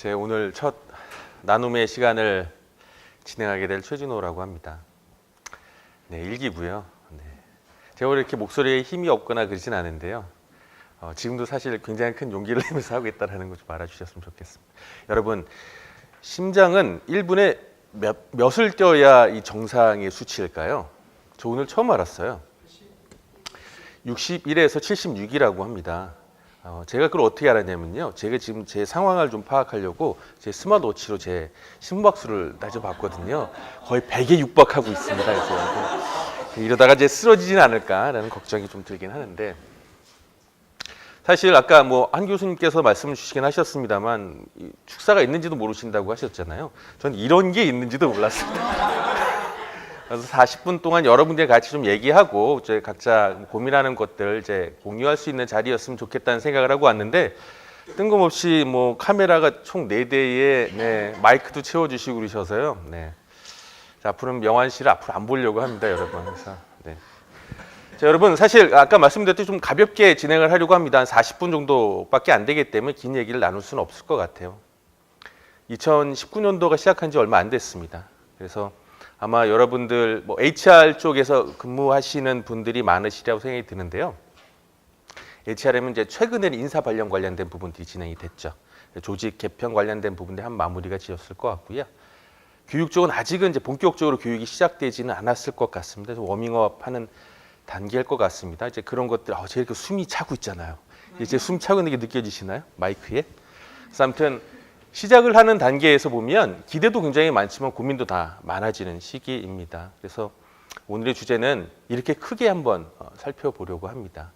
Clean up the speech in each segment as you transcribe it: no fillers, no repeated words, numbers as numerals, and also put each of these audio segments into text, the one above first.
제 오늘 첫 나눔의 시간을 진행하게 될 최진호라고 합니다. 네, 일기고요. 네. 제가 원래 이렇게 목소리에 힘이 없거나 그러진 않은데요. 지금도 사실 굉장히 큰 용기를 내면서 하고 있다는 거 좀 알아주셨으면 좋겠습니다. 여러분, 심장은 1분에 몇을 뛰어야 이 정상의 수치일까요? 저 오늘 처음 알았어요. 61에서 76이라고 합니다. 제가 그걸 어떻게 알았냐면요. 제가 지금 제 상황을 좀 파악하려고 제 스마트워치로 제 심박수를 따져봤거든요. 거의 100에 육박하고 있습니다. 그래서 이러다가 이제 쓰러지진 않을까라는 걱정이 좀 들긴 하는데, 사실 아까 한 교수님께서 말씀을 주시긴 하셨습니다만 축사가 있는지도 모르신다고 하셨잖아요. 전 이런 게 있는지도 몰랐습니다. 그래서 40분 동안 여러분들과 같이 좀 얘기하고 이제 각자 고민하는 것들 이제 공유할 수 있는 자리였으면 좋겠다는 생각을 하고 왔는데, 뜬금없이 카메라가 총 4대에 마이크도 채워주시고 그러셔서요. 네. 자, 앞으로는 명환 씨를 앞으로 안 보려고 합니다, 여러분. 그래서, 네. 자, 여러분, 사실 아까 말씀드렸듯이 좀 가볍게 진행을 하려고 합니다. 한 40분 정도밖에 안 되기 때문에 긴 얘기를 나눌 수는 없을 것 같아요. 2019년도가 시작한 지 얼마 안 됐습니다. 그래서 아마 여러분들 HR 쪽에서 근무하시는 분들이 많으시리라고 생각이 드는데요. HRM은 이제 최근에 인사 관련된 부분들이 진행이 됐죠. 조직 개편 관련된 부분들이 한 마무리가 지었을 것 같고요. 교육 쪽은 아직은 이제 본격적으로 교육이 시작되지는 않았을 것 같습니다. 워밍업 하는 단계일 것 같습니다. 이제 그런 것들, 제가 이렇게 숨이 차고 있잖아요. 이제 숨 차고 있는 게 느껴지시나요? 마이크에? 그래서 아무튼 시작을 하는 단계에서 보면 기대도 굉장히 많지만 고민도 다 많아지는 시기입니다. 그래서 오늘의 주제는 이렇게 크게 한번 살펴보려고 합니다.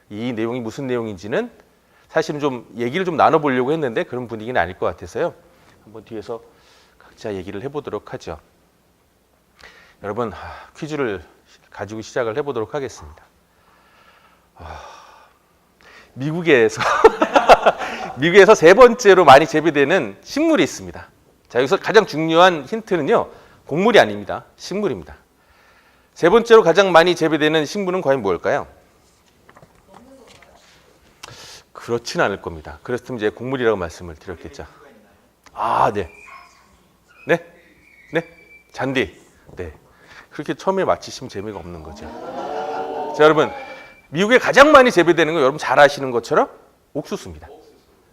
이 내용이 무슨 내용인지는 사실은 좀 얘기를 좀 나눠보려고 했는데 그런 분위기는 아닐 것 같아서요. 한번 뒤에서 각자 얘기를 해보도록 하죠. 여러분, 퀴즈를 가지고 시작을 해보도록 하겠습니다. 미국에서 미국에서 세 번째로 많이 재배되는 식물이 있습니다. 자, 여기서 가장 중요한 힌트는요, 곡물이 아닙니다. 식물입니다. 세 번째로 가장 많이 재배되는 식물은 과연 뭘까요? 그렇진 않을 겁니다. 그랬으면 이제 곡물이라고 말씀을 드렸겠죠. 네. 네? 네? 잔디. 네. 그렇게 처음에 맞히시면 재미가 없는 거죠. 자, 여러분, 미국에 가장 많이 재배되는 거 여러분 잘 아시는 것처럼 옥수수입니다.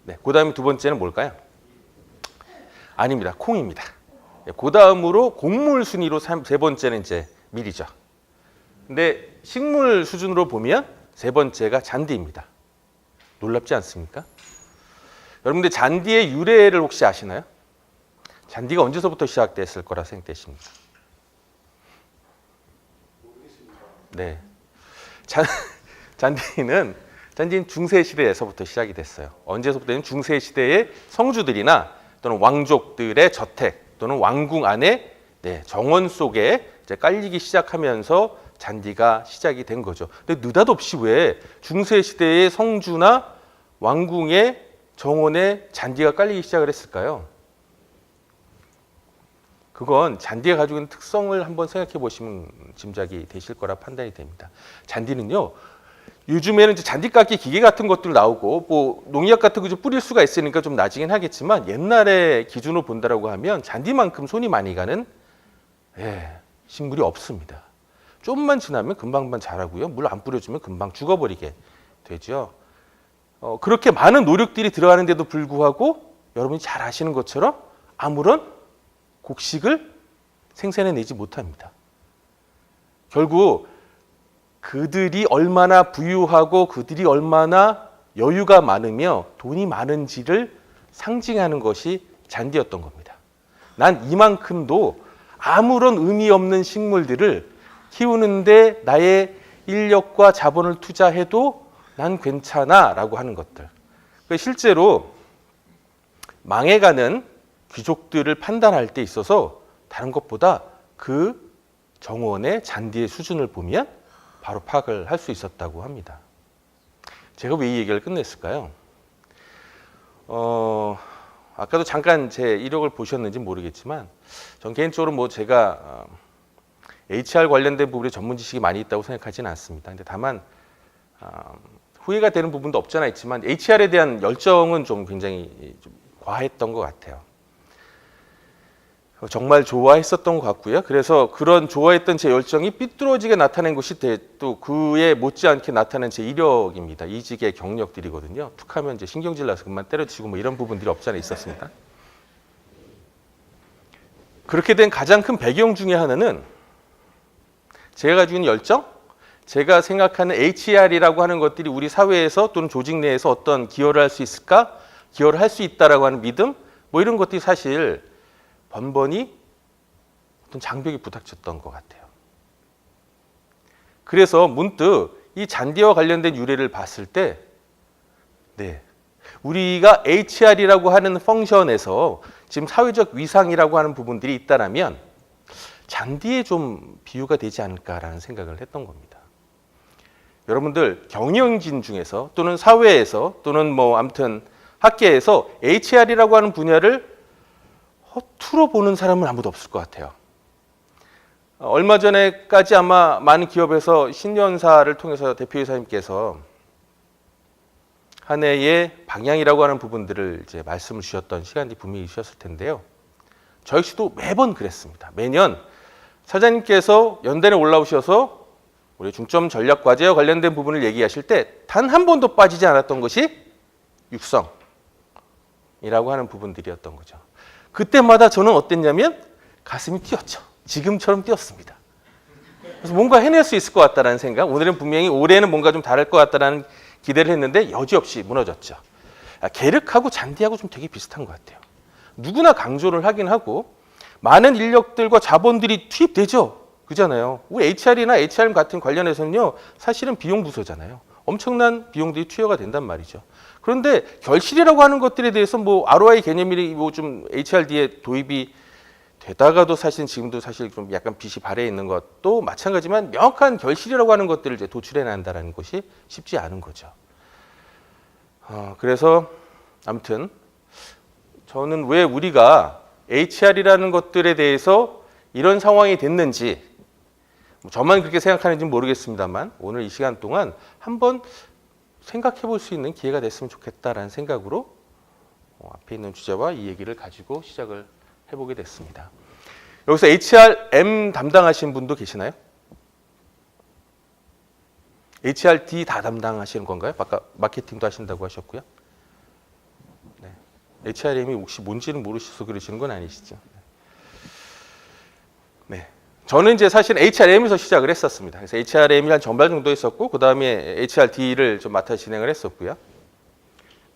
네, 그 다음에 두 번째는 뭘까요? 아닙니다. 콩입니다. 네, 그 다음으로 곡물 순위로 세 번째는 이제 밀이죠. 근데 식물 수준으로 보면 세 번째가 잔디입니다. 놀랍지 않습니까? 여러분들 잔디의 유래를 혹시 아시나요? 잔디가 언제서부터 시작됐을 거라 생각되십니까? 네. 잔디는 중세시대에서부터 시작이 됐어요. 언제서부터는 중세시대의 성주들이나 또는 왕족들의 저택 또는 왕궁 안에 정원 속에 이제 깔리기 시작하면서 잔디가 시작이 된 거죠. 근데 느닷없이 왜 중세시대의 성주나 왕궁의 정원에 잔디가 깔리기 시작을 했을까요? 그건 잔디가 가지고 있는 특성을 한번 생각해 보시면 짐작이 되실 거라 판단이 됩니다. 잔디는요, 요즘에는 이제 잔디 깎기 기계 같은 것들 나오고 농약 같은 거 좀 뿌릴 수가 있으니까 좀 나아지긴 하겠지만, 옛날의 기준으로 본다라고 하면 잔디만큼 손이 많이 가는 식물이 없습니다. 좀만 지나면 금방 자라고요. 물 안 뿌려주면 금방 죽어버리게 되죠. 그렇게 많은 노력들이 들어가는데도 불구하고 여러분이 잘 아시는 것처럼 아무런 곡식을 생산해내지 못합니다. 결국 그들이 얼마나 부유하고 그들이 얼마나 여유가 많으며 돈이 많은지를 상징하는 것이 잔디였던 겁니다. 난 이만큼도 아무런 의미 없는 식물들을 키우는데 나의 인력과 자본을 투자해도 난 괜찮아 라고 하는 것들. 실제로 망해가는 귀족들을 판단할 때 있어서 다른 것보다 그 정원의 잔디의 수준을 보면 바로 파악을 할 수 있었다고 합니다. 제가 왜 이 얘기를 끝냈을까요? 아까도 잠깐 제 이력을 보셨는지 모르겠지만, 전 개인적으로 제가 HR 관련된 부분에 전문 지식이 많이 있다고 생각하지는 않습니다. 근데 다만 후회가 되는 부분도 없잖아 있지만 HR에 대한 열정은 좀 굉장히 좀 과했던 것 같아요. 정말 좋아했었던 것 같고요. 그래서 그런 좋아했던 제 열정이 삐뚤어지게 나타낸 것이 또 그에 못지않게 나타낸 제 이력입니다. 이직의 경력들이거든요. 툭하면 이제 신경질 나서 그만 때려치고 뭐 이런 부분들이 없지 않아 있었습니다. 그렇게 된 가장 큰 배경 중에 하나는 제가 가지고 있는 열정, 제가 생각하는 HR이라고 하는 것들이 우리 사회에서 또는 조직 내에서 어떤 기여를 할 수 있을까? 기여를 할 수 있다라고 하는 믿음, 뭐 이런 것들이 사실 번번이 어떤 장벽이 부닥쳤던 것 같아요. 그래서 문득 이 잔디와 관련된 유래를 봤을 때, 우리가 HR이라고 하는 펑션에서 지금 사회적 위상이라고 하는 부분들이 있다라면 잔디에 좀 비유가 되지 않을까라는 생각을 했던 겁니다. 여러분들 경영진 중에서 또는 사회에서 또는 뭐 아무튼 학계에서 HR이라고 하는 분야를 허투루 보는 사람은 아무도 없을 것 같아요. 얼마 전에까지 아마 많은 기업에서 신년사를 통해서 대표이사님께서 한 해의 방향이라고 하는 부분들을 이제 말씀을 주셨던 시간이 분명히 있으셨을 텐데요. 저 역시도 매번 그랬습니다. 매년 사장님께서 연단에 올라오셔서 우리 중점 전략 과제와 관련된 부분을 얘기하실 때 단 한 번도 빠지지 않았던 것이 육성이라고 하는 부분들이었던 거죠. 그때마다 저는 어땠냐면 가슴이 뛰었죠. 지금처럼 뛰었습니다. 그래서 뭔가 해낼 수 있을 것 같다는 생각, 오늘은 분명히 올해는 뭔가 좀 다를 것 같다는 기대를 했는데 여지없이 무너졌죠. 계륵하고 잔디하고 좀 되게 비슷한 것 같아요. 누구나 강조를 하긴 하고 많은 인력들과 자본들이 투입되죠. 그잖아요. 우리 HR이나 HRM 같은 관련해서는요, 사실은 비용 부서잖아요. 엄청난 비용들이 투여가 된단 말이죠. 그런데 결실이라고 하는 것들에 대해서 뭐 ROI 개념이 뭐 좀 HRD에 도입이 되다가도 사실 지금도 사실 좀 약간 빛이 발해 있는 것도 마찬가지지만 명확한 결실이라고 하는 것들을 이제 도출해 낸다는 것이 쉽지 않은 거죠. 그래서 아무튼 저는 왜 우리가 HR이라는 것들에 대해서 이런 상황이 됐는지 저만 그렇게 생각하는지는 모르겠습니다만 오늘 이 시간 동안 한번 생각해 볼 수 있는 기회가 됐으면 좋겠다라는 생각으로 앞에 있는 주제와 이 얘기를 가지고 시작을 해보게 됐습니다. 여기서 HRM 담당하시는 분도 계시나요? HRD 다 담당하시는 건가요? 아까 마케팅도 하신다고 하셨고요. 네. HRM이 혹시 뭔지는 모르셔서 그러시는 건 아니시죠? 네. 저는 이제 사실 HRM에서 시작을 했었습니다. 그래서 HRM이 한 전반 정도 했었고, 그 다음에 HRD를 좀 맡아 진행을 했었고요.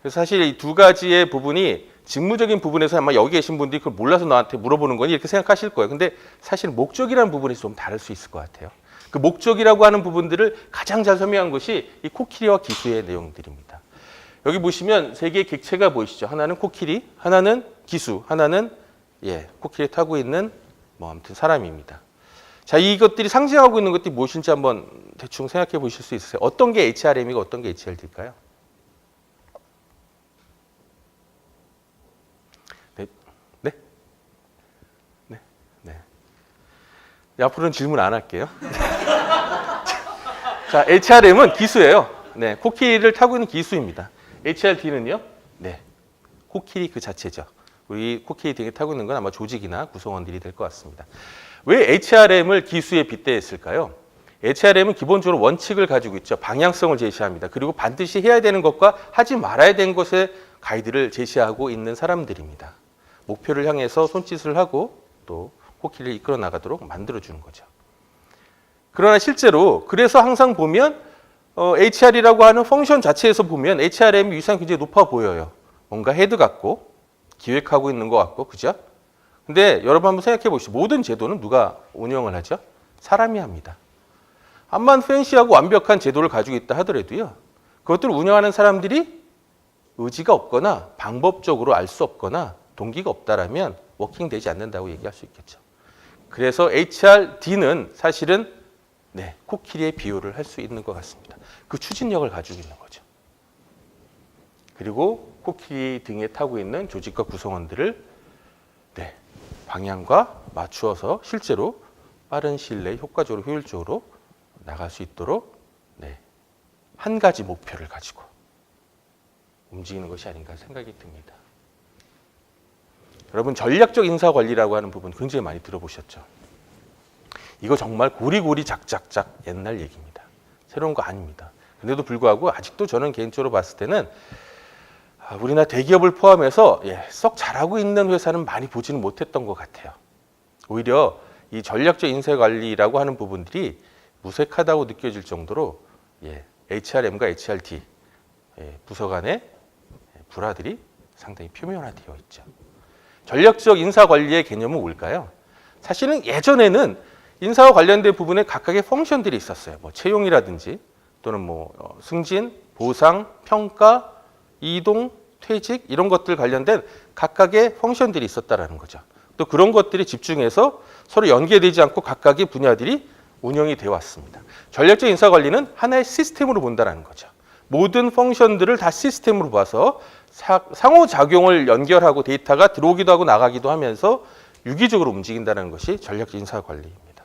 그래서 사실 이 두 가지의 부분이 직무적인 부분에서 아마 여기 계신 분들이 그걸 몰라서 나한테 물어보는 거니 이렇게 생각하실 거예요. 근데 사실 목적이라는 부분에서 좀 다를 수 있을 것 같아요. 그 목적이라고 하는 부분들을 가장 잘 설명한 것이 이 코끼리와 기수의 내용들입니다. 여기 보시면 세 개의 객체가 보이시죠? 하나는 코끼리, 하나는 기수, 하나는 코끼리 타고 있는 뭐 아무튼 사람입니다. 자, 이것들이 상징하고 있는 것들이 무엇인지 한번 대충 생각해 보실 수 있으세요? 어떤 게 HRM이고 어떤 게 HRD일까요? 네? 앞으로는 질문 안 할게요. 자, HRM은 기수예요. 네, 코끼리를 타고 있는 기수입니다. HRD는요? 네, 코끼리 그 자체죠. 우리 코끼리 등에 타고 있는 건 아마 조직이나 구성원들이 될 것 같습니다. 왜 HRM을 기수에 빗대했을까요? HRM은 기본적으로 원칙을 가지고 있죠. 방향성을 제시합니다. 그리고 반드시 해야 되는 것과 하지 말아야 되는 것의 가이드를 제시하고 있는 사람들입니다. 목표를 향해서 손짓을 하고 또 코끼리를 이끌어 나가도록 만들어주는 거죠. 그러나 실제로 그래서 항상 보면 HR이라고 하는 펑션 자체에서 보면 HRM이 위상이 굉장히 높아 보여요. 뭔가 헤드 같고 기획하고 있는 것 같고, 그죠? 근데 여러분 한번 생각해 보시죠. 모든 제도는 누가 운영을 하죠? 사람이 합니다. 암만 팬시하고 완벽한 제도를 가지고 있다 하더라도요, 그것들을 운영하는 사람들이 의지가 없거나 방법적으로 알 수 없거나 동기가 없다라면 워킹되지 않는다고 얘기할 수 있겠죠. 그래서 HRD는 사실은 코끼리의 비유를 할 수 있는 것 같습니다. 그 추진력을 가지고 있는 거죠. 그리고 코끼리 등에 타고 있는 조직과 구성원들을 방향과 맞추어서 실제로 빠른 시일 내에 효과적으로 효율적으로 나갈 수 있도록 한 가지 목표를 가지고 움직이는 것이 아닌가 생각이 듭니다. 여러분 전략적 인사 관리라고 하는 부분 굉장히 많이 들어보셨죠? 이거 정말 고리고리 작작작 옛날 얘기입니다. 새로운 거 아닙니다. 근데도 불구하고 아직도 저는 개인적으로 봤을 때는 우리나라 대기업을 포함해서 썩 잘하고 있는 회사는 많이 보지는 못했던 것 같아요. 오히려 이 전략적 인사 관리라고 하는 부분들이 무색하다고 느껴질 정도로 HRM과 HRD 부서 간의 불화들이 상당히 표면화되어 있죠. 전략적 인사 관리의 개념은 뭘까요? 사실은 예전에는 인사와 관련된 부분에 각각의 펑션들이 있었어요. 뭐 채용이라든지 또는 뭐 승진, 보상, 평가, 이동, 퇴직 이런 것들 관련된 각각의 펑션들이 있었다라는 거죠. 또 그런 것들이 집중해서 서로 연계되지 않고 각각의 분야들이 운영이 되어 왔습니다. 전략적 인사 관리는 하나의 시스템으로 본다는 거죠. 모든 펑션들을 다 시스템으로 봐서 상호작용을 연결하고 데이터가 들어오기도 하고 나가기도 하면서 유기적으로 움직인다는 것이 전략적 인사 관리입니다.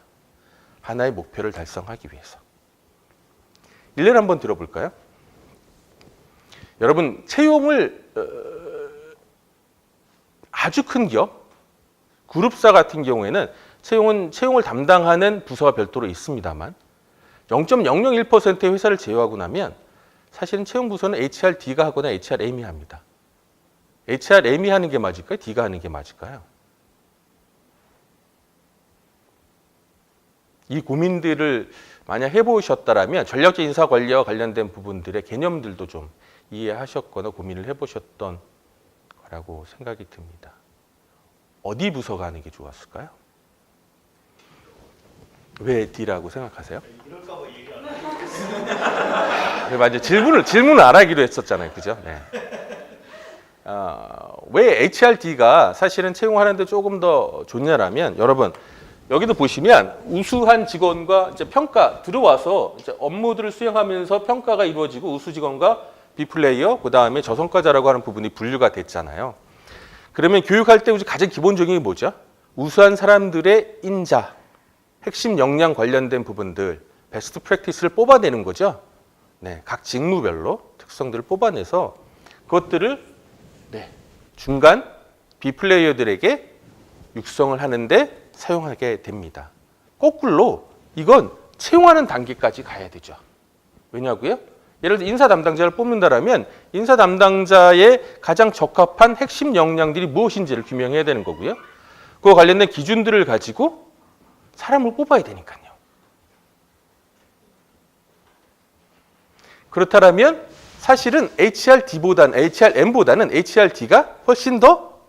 하나의 목표를 달성하기 위해서. 일례를 한번 들어볼까요? 여러분 채용을 아주 큰 기업, 그룹사 같은 경우에는 채용을 담당하는 부서가 별도로 있습니다만 0.001%의 회사를 제외하고 나면 사실은 채용 부서는 HRD가 하거나 HRM이 합니다. HRM이 하는 게 맞을까요? D가 하는 게 맞을까요? 이 고민들을 만약 해보셨다라면 전략적 인사 관리와 관련된 부분들의 개념들도 좀 이해하셨거나 고민을 해보셨던 거라고 생각이 듭니다. 어디 부서가 하는 게 좋았을까요? 왜 D라고 생각하세요? 이럴까 봐 얘기 안 하겠습니다. 맞아요. 질문을 안 하기로 했었잖아요. 그죠? 네. 왜 HRD가 사실은 채용하는데 조금 더 좋냐라면 여러분 여기도 보시면 우수한 직원과 이제 평가 들어와서 이제 업무들을 수행하면서 평가가 이루어지고 우수 직원과 B플레이어 그다음에 저성과자라고 하는 부분이 분류가 됐잖아요. 그러면 교육할 때 가장 기본적인 게 뭐죠? 우수한 사람들의 인자, 핵심 역량 관련된 부분들, 베스트 프랙티스를 뽑아내는 거죠. 네, 각 직무별로 특성들을 뽑아내서 그것들을 중간 B플레이어들에게 육성을 하는데 사용하게 됩니다. 거꾸로 이건 채용하는 단계까지 가야 되죠. 왜냐고요? 예를 들어 인사 담당자를 뽑는다라면 인사 담당자의 가장 적합한 핵심 역량들이 무엇인지를 규명해야 되는 거고요. 그와 관련된 기준들을 가지고 사람을 뽑아야 되니까요. 그렇다면 사실은 HRM보다는 HRD가 훨씬 더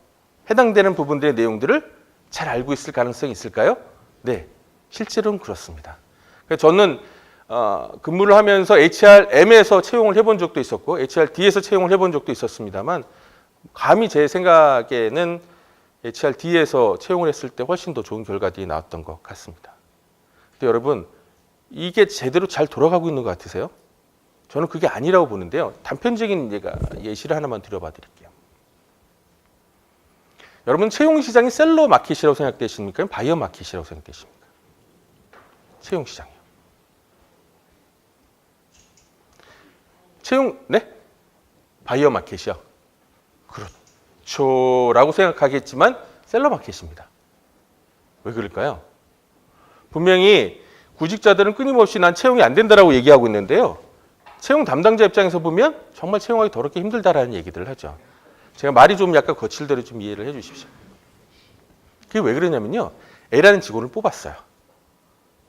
해당되는 부분들의 내용들을 잘 알고 있을 가능성이 있을까요? 네, 실제로는 그렇습니다. 저는 근무를 하면서 HRM에서 채용을 해본 적도 있었고 HRD에서 채용을 해본 적도 있었습니다만 감히 제 생각에는 HRD에서 채용을 했을 때 훨씬 더 좋은 결과들이 나왔던 것 같습니다. 근데 여러분 이게 제대로 잘 돌아가고 있는 것 같으세요? 저는 그게 아니라고 보는데요. 단편적인 예시를 하나만 드려봐 드릴게요. 여러분 채용 시장이 셀러 마켓이라고 생각되십니까? 바이어 마켓이라고 생각되십니까? 채용 시장이요. 네? 바이어 마켓이요. 그렇죠. 라고 생각하겠지만 셀러 마켓입니다. 왜 그럴까요? 분명히 구직자들은 끊임없이 난 채용이 안 된다라고 얘기하고 있는데요. 채용 담당자 입장에서 보면 정말 채용하기 더럽게 힘들다라는 얘기들을 하죠. 제가 말이 좀 약간 거칠 대로 좀 이해를 해 주십시오. 그게 왜 그러냐면요. A라는 직원을 뽑았어요.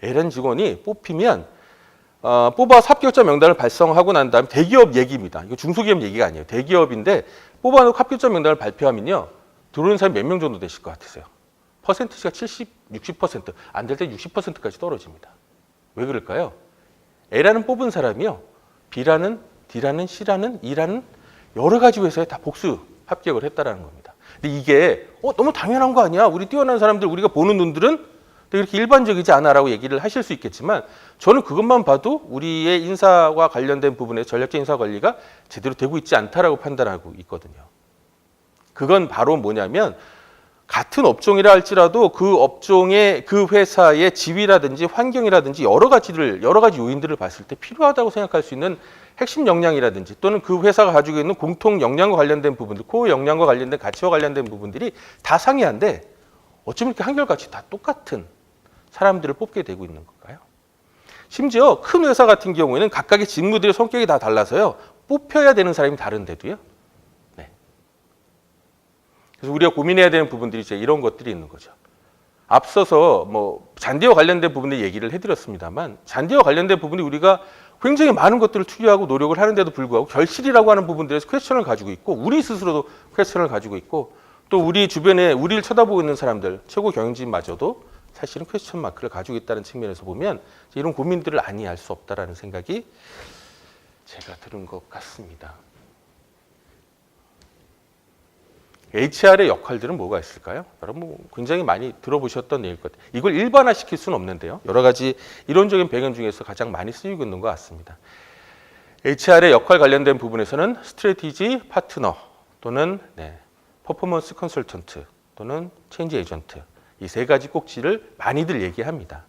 A라는 직원이 뽑히면 뽑아서 합격자 명단을 발송하고 난 다음에 대기업 얘기입니다. 이거 중소기업 얘기가 아니에요. 대기업인데 뽑아놓고 합격자 명단을 발표하면요. 들어오는 사람이 몇 명 정도 되실 것 같으세요? 퍼센티지가 70, 60%, 안 될 때 60%까지 떨어집니다. 왜 그럴까요? A라는 뽑은 사람이요. B라는, D라는, C라는, E라는 여러 가지 회사에 다 복수 합격을 했다라는 겁니다. 근데 이게 너무 당연한 거 아니야? 우리 뛰어난 사람들, 우리가 보는 눈들은 이렇게 일반적이지 않아라고 얘기를 하실 수 있겠지만 저는 그것만 봐도 우리의 인사와 관련된 부분에 전략적 인사 관리가 제대로 되고 있지 않다라고 판단하고 있거든요. 그건 바로 뭐냐면 같은 업종이라 할지라도 그 업종의 그 회사의 지위라든지 환경이라든지 여러 가지 요인들을 봤을 때 필요하다고 생각할 수 있는 핵심 역량이라든지 또는 그 회사가 가지고 있는 공통 역량과 관련된 부분들, 코어 역량과 관련된 가치와 관련된 부분들이 다 상이한데 어쩜 이렇게 한결같이 다 똑같은 사람들을 뽑게 되고 있는 걸까요? 심지어 큰 회사 같은 경우에는 각각의 직무들의 성격이 다 달라서요. 뽑혀야 되는 사람이 다른데도요. 네. 그래서 우리가 고민해야 되는 부분들이 이제 이런 것들이 있는 거죠. 앞서서 뭐 잔디와 관련된 부분들 얘기를 해드렸습니다만 잔디와 관련된 부분이 우리가 굉장히 많은 것들을 투여하고 노력을 하는데도 불구하고 결실이라고 하는 부분들에서 퀘스천을 가지고 있고 우리 스스로도 퀘스천을 가지고 있고 또 우리 주변에 우리를 쳐다보고 있는 사람들 최고 경영진마저도 사실은 퀘스천 마크를 가지고 있다는 측면에서 보면 이런 고민들을 아니할 수 없다라는 생각이 제가 들은 것 같습니다. HR의 역할들은 뭐가 있을까요? 여러분 굉장히 많이 들어보셨던 내용일 것 같아요. 이걸 일반화시킬 수는 없는데요. 여러 가지 이론적인 배경 중에서 가장 많이 쓰이고 있는 것 같습니다. HR의 역할 관련된 부분에서는 스트래티지 파트너 또는 퍼포먼스 컨설턴트 또는 체인지 에이전트 이 세 가지 꼭지를 많이들 얘기합니다.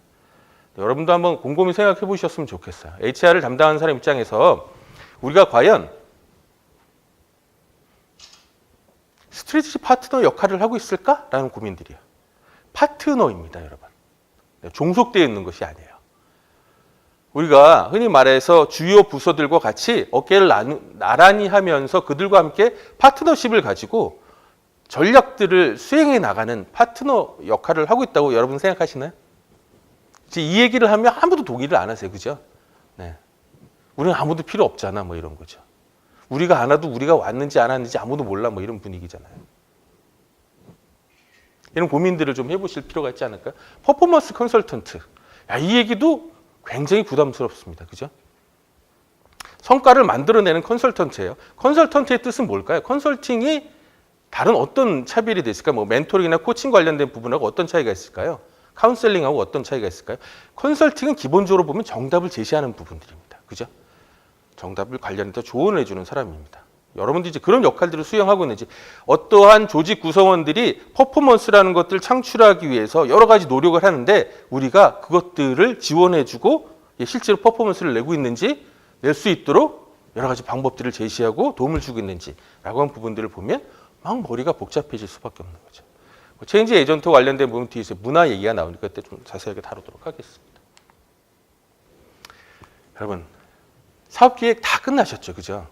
여러분도 한번 곰곰이 생각해 보셨으면 좋겠어요. HR을 담당하는 사람 입장에서 우리가 과연 스트래티지 파트너 역할을 하고 있을까라는 고민들이에요. 파트너입니다, 여러분. 종속되어 있는 것이 아니에요. 우리가 흔히 말해서 주요 부서들과 같이 어깨를 나란히 하면서 그들과 함께 파트너십을 가지고 전략들을 수행해 나가는 파트너 역할을 하고 있다고 여러분 생각하시나요? 이 얘기를 하면 아무도 동의를 안 하세요. 그죠? 네. 우리는 아무도 필요 없잖아. 뭐 이런 거죠. 우리가 안 와도 우리가 왔는지 안 왔는지 아무도 몰라. 뭐 이런 분위기잖아요. 이런 고민들을 좀 해보실 필요가 있지 않을까요? 퍼포먼스 컨설턴트. 이 얘기도 굉장히 부담스럽습니다. 그죠? 성과를 만들어내는 컨설턴트예요. 컨설턴트의 뜻은 뭘까요? 컨설팅이 다른 어떤 차별이 있을까요? 뭐 멘토링이나 코칭 관련된 부분하고 어떤 차이가 있을까요? 카운셀링하고 어떤 차이가 있을까요? 컨설팅은 기본적으로 보면 정답을 제시하는 부분들입니다. 그죠? 정답을 관련해서 조언을 해주는 사람입니다. 여러분들이 이제 그런 역할들을 수행하고 있는지 어떠한 조직 구성원들이 퍼포먼스라는 것들을 창출하기 위해서 여러 가지 노력을 하는데 우리가 그것들을 지원해주고 실제로 퍼포먼스를 내고 있는지 낼 수 있도록 여러 가지 방법들을 제시하고 도움을 주고 있는지라고 하는 부분들을 보면 막 머리가 복잡해질 수밖에 없는 거죠. 체인지 에이전트 관련된 부분 뒤에서 문화 얘기가 나오니까 그때 좀 자세하게 다루도록 하겠습니다. 여러분 사업기획 다 끝나셨죠, 그죠?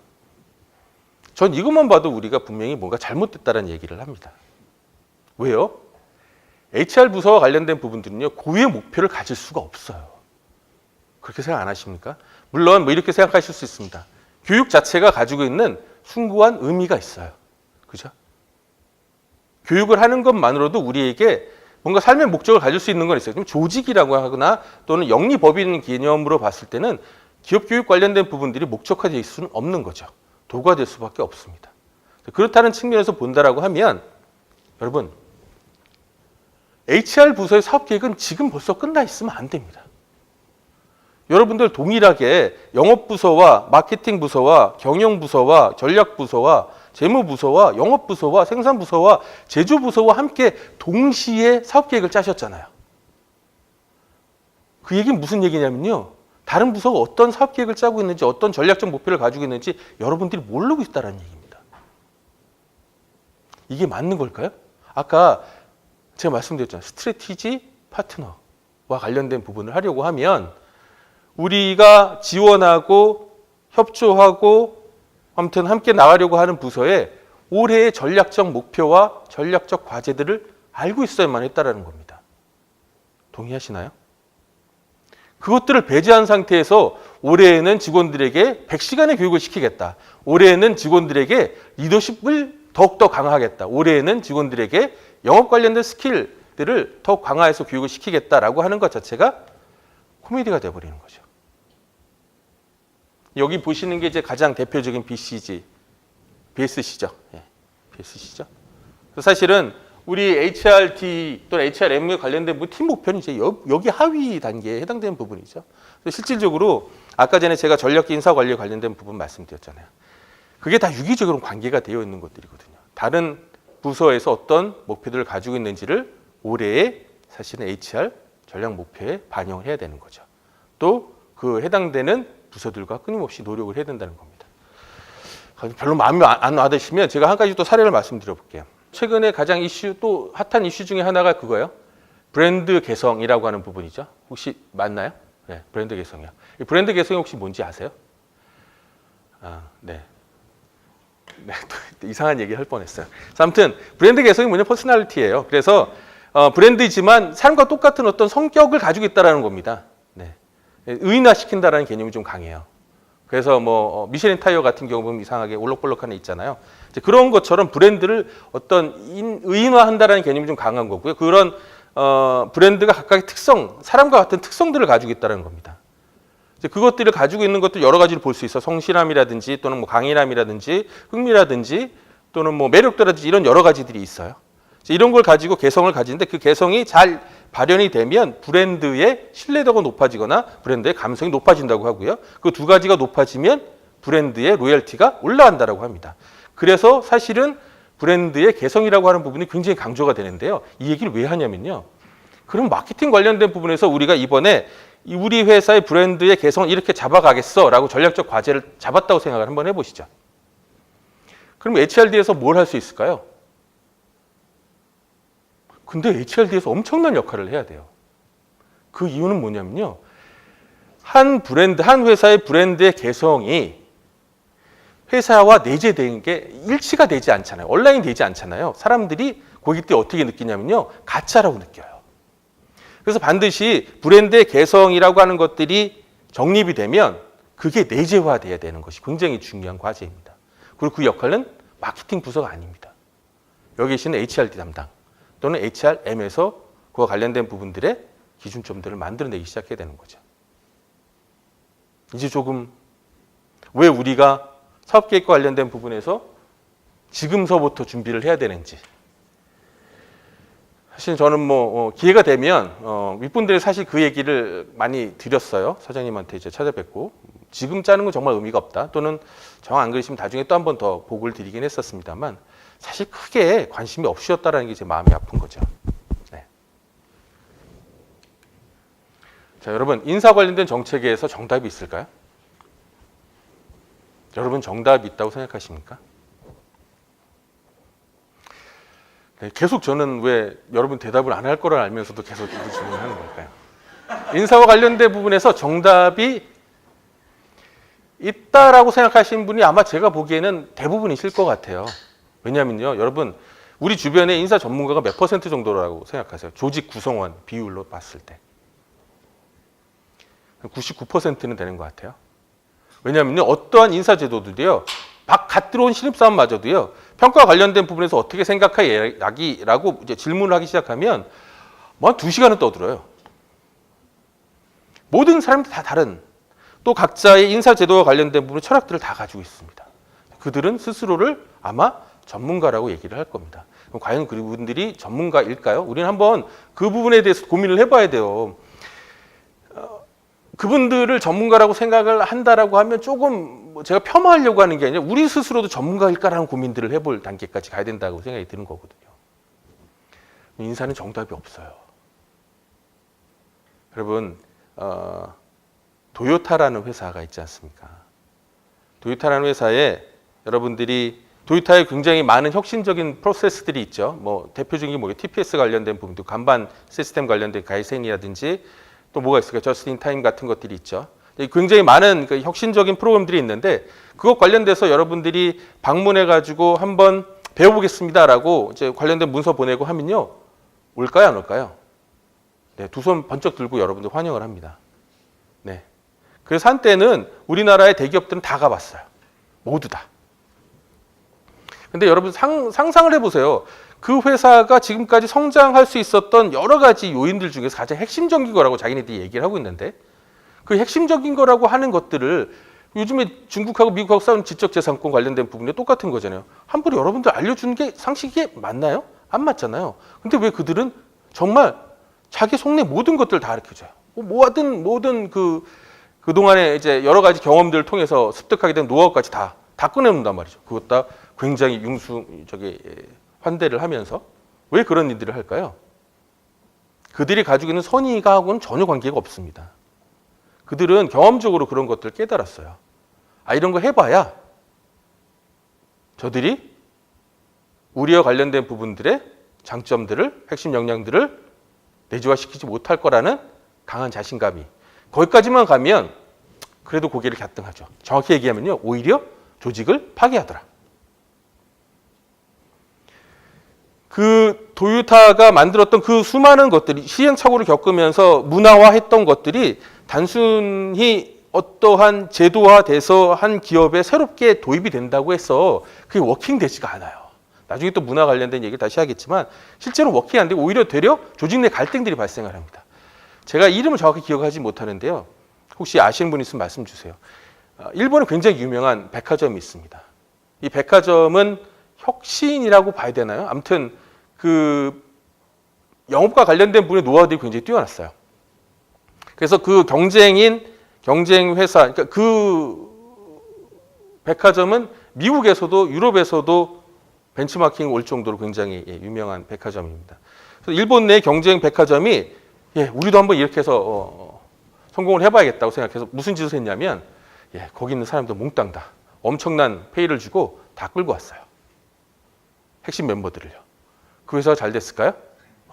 전 이것만 봐도 우리가 분명히 뭔가 잘못됐다는 얘기를 합니다. 왜요? HR 부서와 관련된 부분들은요 고유의 목표를 가질 수가 없어요. 그렇게 생각 안 하십니까? 물론 뭐 이렇게 생각하실 수 있습니다. 교육 자체가 가지고 있는 숭고한 의미가 있어요. 그죠? 교육을 하는 것만으로도 우리에게 뭔가 삶의 목적을 가질 수 있는 건 있어요. 좀 조직이라고 하거나 또는 영리법인 개념으로 봤을 때는 기업 교육 관련된 부분들이 목적화될 수는 없는 거죠. 도구가 될 수밖에 없습니다. 그렇다는 측면에서 본다라고 하면 여러분 HR 부서의 사업 계획은 지금 벌써 끝나 있으면 안 됩니다. 여러분들 동일하게 영업부서와 마케팅부서와 경영부서와 전략부서와 재무부서와 영업부서와 생산부서와 제조부서와 함께 동시에 사업계획을 짜셨잖아요. 그 얘기는 무슨 얘기냐면요. 다른 부서가 어떤 사업계획을 짜고 있는지 어떤 전략적 목표를 가지고 있는지 여러분들이 모르고 있다는 얘기입니다. 이게 맞는 걸까요? 아까 제가 말씀드렸잖아요. 스트래티지 파트너와 관련된 부분을 하려고 하면 우리가 지원하고 협조하고 아무튼 함께 나가려고 하는 부서에 올해의 전략적 목표와 전략적 과제들을 알고 있어야만 했다는 겁니다. 동의하시나요? 그것들을 배제한 상태에서 올해에는 직원들에게 100시간의 교육을 시키겠다. 올해에는 직원들에게 리더십을 더욱더 강화하겠다. 올해에는 직원들에게 영업 관련된 스킬들을 더욱 강화해서 교육을 시키겠다라고 하는 것 자체가 코미디가 되어버리는 거죠. 여기 보시는 게 이제 가장 대표적인 BSC죠. 예, BSC죠. 사실은 우리 HRT 또는 HRM에 관련된 팀 목표는 이제 여기 하위 단계에 해당되는 부분이죠. 실질적으로 아까 전에 제가 전략 인사 관리에 관련된 부분 말씀드렸잖아요. 그게 다 유기적으로 관계가 되어 있는 것들이거든요. 다른 부서에서 어떤 목표들을 가지고 있는지를 올해의 사실은 HR 전략 목표에 반영을 해야 되는 거죠. 또 그 해당되는 부서들과 끊임없이 노력을 해야 된다는 겁니다. 별로 마음이 안 와닿으시면 제가 한 가지 또 사례를 말씀드려 볼게요. 최근에 가장 또 핫한 이슈 중에 하나가 그거예요. 브랜드 개성이라고 하는 부분이죠. 혹시 맞나요? 네, 브랜드 개성이요. 이 브랜드 개성이 혹시 뭔지 아세요? 네. 네, 또 이상한 얘기 할 뻔했어요. 아무튼 브랜드 개성이 뭐냐, 퍼스널리티예요. 그래서 브랜드이지만 사람과 똑같은 어떤 성격을 가지고 있다라는 겁니다. 네. 의인화시킨다라는 개념이 좀 강해요. 그래서 뭐 미쉐린 타이어 같은 경우 보면 이상하게 올록볼록한 애 있잖아요. 이제 그런 것처럼 브랜드를 어떤 의인화한다라는 개념이 좀 강한 거고요. 그런 브랜드가 각각의 특성, 사람과 같은 특성들을 가지고 있다는 겁니다. 이제 그것들을 가지고 있는 것들 여러 가지를 볼 수 있어. 성실함이라든지 또는 뭐 강인함이라든지 흥미라든지 또는 뭐 매력도라든지 이런 여러 가지들이 있어요. 이런 걸 가지고 개성을 가지는데 그 개성이 잘 발현이 되면 브랜드의 신뢰도가 높아지거나 브랜드의 감성이 높아진다고 하고요. 그 두 가지가 높아지면 브랜드의 로열티가 올라간다고 합니다. 그래서 사실은 브랜드의 개성이라고 하는 부분이 굉장히 강조가 되는데요. 이 얘기를 왜 하냐면요. 그럼 마케팅 관련된 부분에서 우리가 이번에 우리 회사의 브랜드의 개성을 이렇게 잡아가겠어라고 전략적 과제를 잡았다고 생각을 한번 해보시죠. 그럼 HRD에서 뭘 할 수 있을까요? 근데 HRD에서 엄청난 역할을 해야 돼요. 그 이유는 뭐냐면요. 한 회사의 브랜드의 개성이 회사와 내재된 게 일치가 되지 않잖아요. 온라인 되지 않잖아요. 사람들이 고객들이 어떻게 느끼냐면요. 가짜라고 느껴요. 그래서 반드시 브랜드의 개성이라고 하는 것들이 정립이 되면 그게 내재화돼야 되는 것이 굉장히 중요한 과제입니다. 그리고 그 역할은 마케팅 부서가 아닙니다. 여기 계시는 HRD 담당 또는 HRM에서 그와 관련된 부분들의 기준점들을 만들어내기 시작해야 되는 거죠. 이제 조금 왜 우리가 사업계획과 관련된 부분에서 지금서부터 준비를 해야 되는지. 사실 저는 뭐 기회가 되면 윗분들이 사실 그 얘기를 많이 드렸어요. 사장님한테 이제 찾아뵙고 지금 짜는 건 정말 의미가 없다. 또는 정 안 그러시면 나중에 또 한 번 더 보고를 드리긴 했었습니다만 사실 크게 관심이 없으셨다라는 게 제 마음이 아픈 거죠. 네. 자, 여러분 인사 관련된 정책에서 정답이 있을까요? 여러분 정답이 있다고 생각하십니까? 네, 계속 저는 왜 여러분 대답을 안 할 거를 알면서도 계속 이 질문을 하는 걸까요? 인사와 관련된 부분에서 정답이 있다라고 생각하시는 분이 아마 제가 보기에는 대부분이실 것 같아요. 왜냐하면요, 여러분 우리 주변에 인사 전문가가 몇 퍼센트 정도라고 생각하세요? 조직 구성원 비율로 봤을 때 99%는 되는 것 같아요. 왜냐하면 어떠한 인사 제도들이요, 갓 들어온 신입사원마저도요, 평가와 관련된 부분에서 어떻게 생각하냐라고 이제 질문을 하기 시작하면 뭐 한 2시간은 떠들어요. 모든 사람들이 다 다른 또 각자의 인사 제도와 관련된 부분 철학들을 다 가지고 있습니다. 그들은 스스로를 아마 전문가라고 얘기를 할 겁니다. 그럼 과연 그분들이 전문가일까요? 우리는 한번 그 부분에 대해서 고민을 해봐야 돼요. 그분들을 전문가라고 생각을 한다라고 하면 조금 제가 폄하하려고 하는 게 아니라 우리 스스로도 전문가일까라는 고민들을 해볼 단계까지 가야 된다고 생각이 드는 거거든요. 인사는 정답이 없어요. 여러분 도요타라는 회사가 있지 않습니까? 도요타라는 회사에 여러분들이 도요타에 굉장히 많은 혁신적인 프로세스들이 있죠. 뭐 대표적인 게 TPS 관련된 부분도 간반 시스템 관련된 가이센이라든지 또 뭐가 있을까요? 저스트 인 타임 같은 것들이 있죠. 굉장히 많은 그 혁신적인 프로그램들이 있는데 그것 관련돼서 여러분들이 방문해가지고 한번 배워보겠습니다라고 이제 관련된 문서 보내고 하면요, 올까요, 안 올까요? 네, 두 손 번쩍 들고 여러분들 환영을 합니다. 네. 그래서 한때는 우리나라의 대기업들은 다 가봤어요. 모두 다. 근데 여러분 상상을 해보세요. 그 회사가 지금까지 성장할 수 있었던 여러 가지 요인들 중에서 가장 핵심적인 거라고 자기네들이 얘기를 하고 있는데 그 핵심적인 거라고 하는 것들을 요즘에 중국하고 미국하고 싸우는 지적재산권 관련된 부분에 똑같은 거잖아요. 함부로 여러분들 알려주는 게 상식이 맞나요? 안 맞잖아요. 근데 왜 그들은 정말 자기 속내 모든 것들을 다 가르쳐줘요. 모든 그동안에 이제 여러 가지 경험들을 통해서 습득하게 된 노하우까지 다 꺼내놓는단 말이죠. 그것 다 굉장히 환대를 하면서. 왜 그런 일들을 할까요? 그들이 가지고 있는 선의가하고는 전혀 관계가 없습니다. 그들은 경험적으로 그런 것들을 깨달았어요. 이런 거 해봐야 저들이 우리와 관련된 부분들의 장점들을, 핵심 역량들을 내재화시키지 못할 거라는 강한 자신감이, 거기까지만 가면 그래도 고개를 갸등하죠. 정확히 얘기하면요, 오히려 조직을 파괴하더라. 그 도요타가 만들었던 그 수많은 것들이, 시행착오를 겪으면서 문화화했던 것들이 단순히 어떠한 제도화돼서 한 기업에 새롭게 도입이 된다고 해서 그게 워킹되지가 않아요. 나중에 또 문화 관련된 얘기를 다시 하겠지만 실제로 워킹이 안 되고 오히려 되려 조직 내 갈등들이 발생을 합니다. 제가 이름을 정확히 기억하지 못하는데요. 혹시 아시는 분 있으면 말씀 주세요. 일본에 굉장히 유명한 백화점이 있습니다. 이 백화점은 혁신이라고 봐야 되나요? 아무튼 그 영업과 관련된 분의 노하우들이 굉장히 뛰어났어요. 그래서 그 경쟁 회사, 그러니까 그 백화점은 미국에서도 유럽에서도 벤치마킹 올 정도로 굉장히 유명한 백화점입니다. 그래서 일본 내 경쟁 백화점이 우리도 한번 이렇게 해서 성공을 해봐야겠다고 생각해서 무슨 짓을 했냐면 거기 있는 사람들 몽땅 다 엄청난 페이를 주고 다 끌고 왔어요. 핵심 멤버들을요. 그 회사가 잘 됐을까요?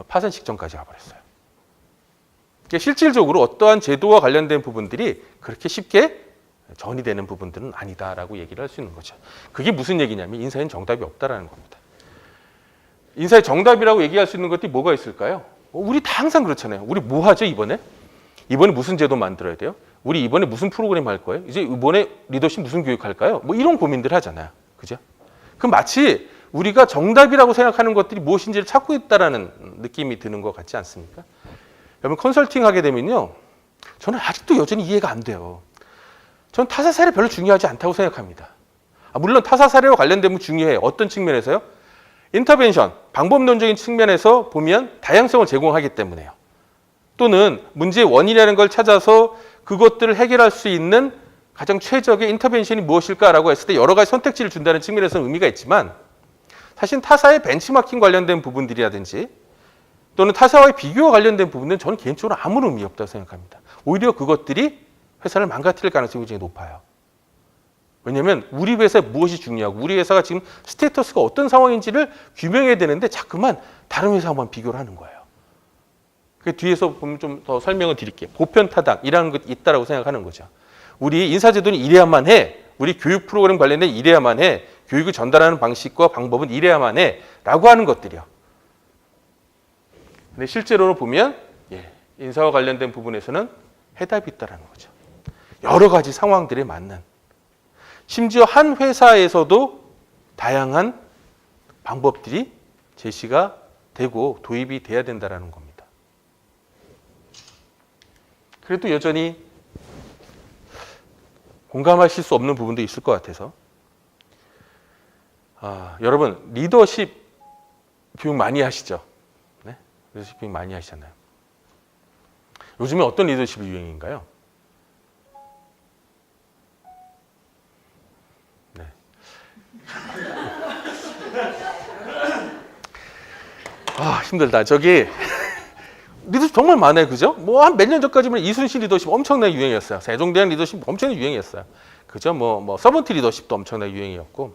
파산 직전까지 가버렸어요. 실질적으로 어떠한 제도와 관련된 부분들이 그렇게 쉽게 전이되는 부분들은 아니다라고 얘기를 할 수 있는 거죠. 그게 무슨 얘기냐면 인사에는 정답이 없다라는 겁니다. 인사의 정답이라고 얘기할 수 있는 것들이 뭐가 있을까요? 우리 다 항상 그렇잖아요. 우리 뭐 하죠 이번에? 이번에 무슨 제도 만들어야 돼요? 우리 이번에 무슨 프로그램 할 거예요? 이제 이번에 리더십 무슨 교육할까요? 뭐 이런 고민들 하잖아요. 그죠? 그럼 마치 우리가 정답이라고 생각하는 것들이 무엇인지를 찾고 있다라는 느낌이 드는 것 같지 않습니까? 여러분 컨설팅 하게 되면요. 저는 아직도 여전히 이해가 안 돼요. 저는 타사 사례 별로 중요하지 않다고 생각합니다. 물론 타사 사례와 관련되면 중요해요. 어떤 측면에서요? 인터벤션, 방법론적인 측면에서 보면 다양성을 제공하기 때문에요. 또는 문제의 원인이라는 걸 찾아서 그것들을 해결할 수 있는 가장 최적의 인터벤션이 무엇일까라고 했을 때 여러 가지 선택지를 준다는 측면에서는 의미가 있지만 사실 타사의 벤치마킹 관련된 부분들이라든지 또는 타사와의 비교와 관련된 부분은 저는 개인적으로 아무 의미 없다고 생각합니다. 오히려 그것들이 회사를 망가뜨릴 가능성이 굉장히 높아요. 왜냐하면 우리 회사에 무엇이 중요하고 우리 회사가 지금 스테이터스가 어떤 상황인지를 규명해야 되는데 자꾸만 다른 회사와만 비교를 하는 거예요. 그 뒤에서 보면 좀 더 설명을 드릴게요. 보편타당이라는 것이 있다고 생각하는 거죠. 우리 인사제도는 이래야만 해. 우리 교육 프로그램 관련된 이래야만 해. 교육을 전달하는 방식과 방법은 이래야만 해. 라고 하는 것들이요. 근데 실제로는 보면 인사와 관련된 부분에서는 해답이 있다는 거죠. 여러 가지 상황들에 맞는. 심지어 한 회사에서도 다양한 방법들이 제시가 되고 도입이 돼야 된다는 겁니다. 그래도 여전히 공감하실 수 없는 부분도 있을 것 같아서 여러분 리더십 교육 많이 하시죠? 네? 리더십 교육 많이 하시잖아요. 요즘에 어떤 리더십이 유행인가요? 네. 힘들다. 저기 리더십 정말 많아요, 그죠? 뭐 한 몇 년 전까지는 이순신 리더십 엄청나게 유행이었어요. 세종대왕 리더십 엄청나게 유행이었어요. 그죠? 뭐 서번트 리더십도 엄청나게 유행이었고,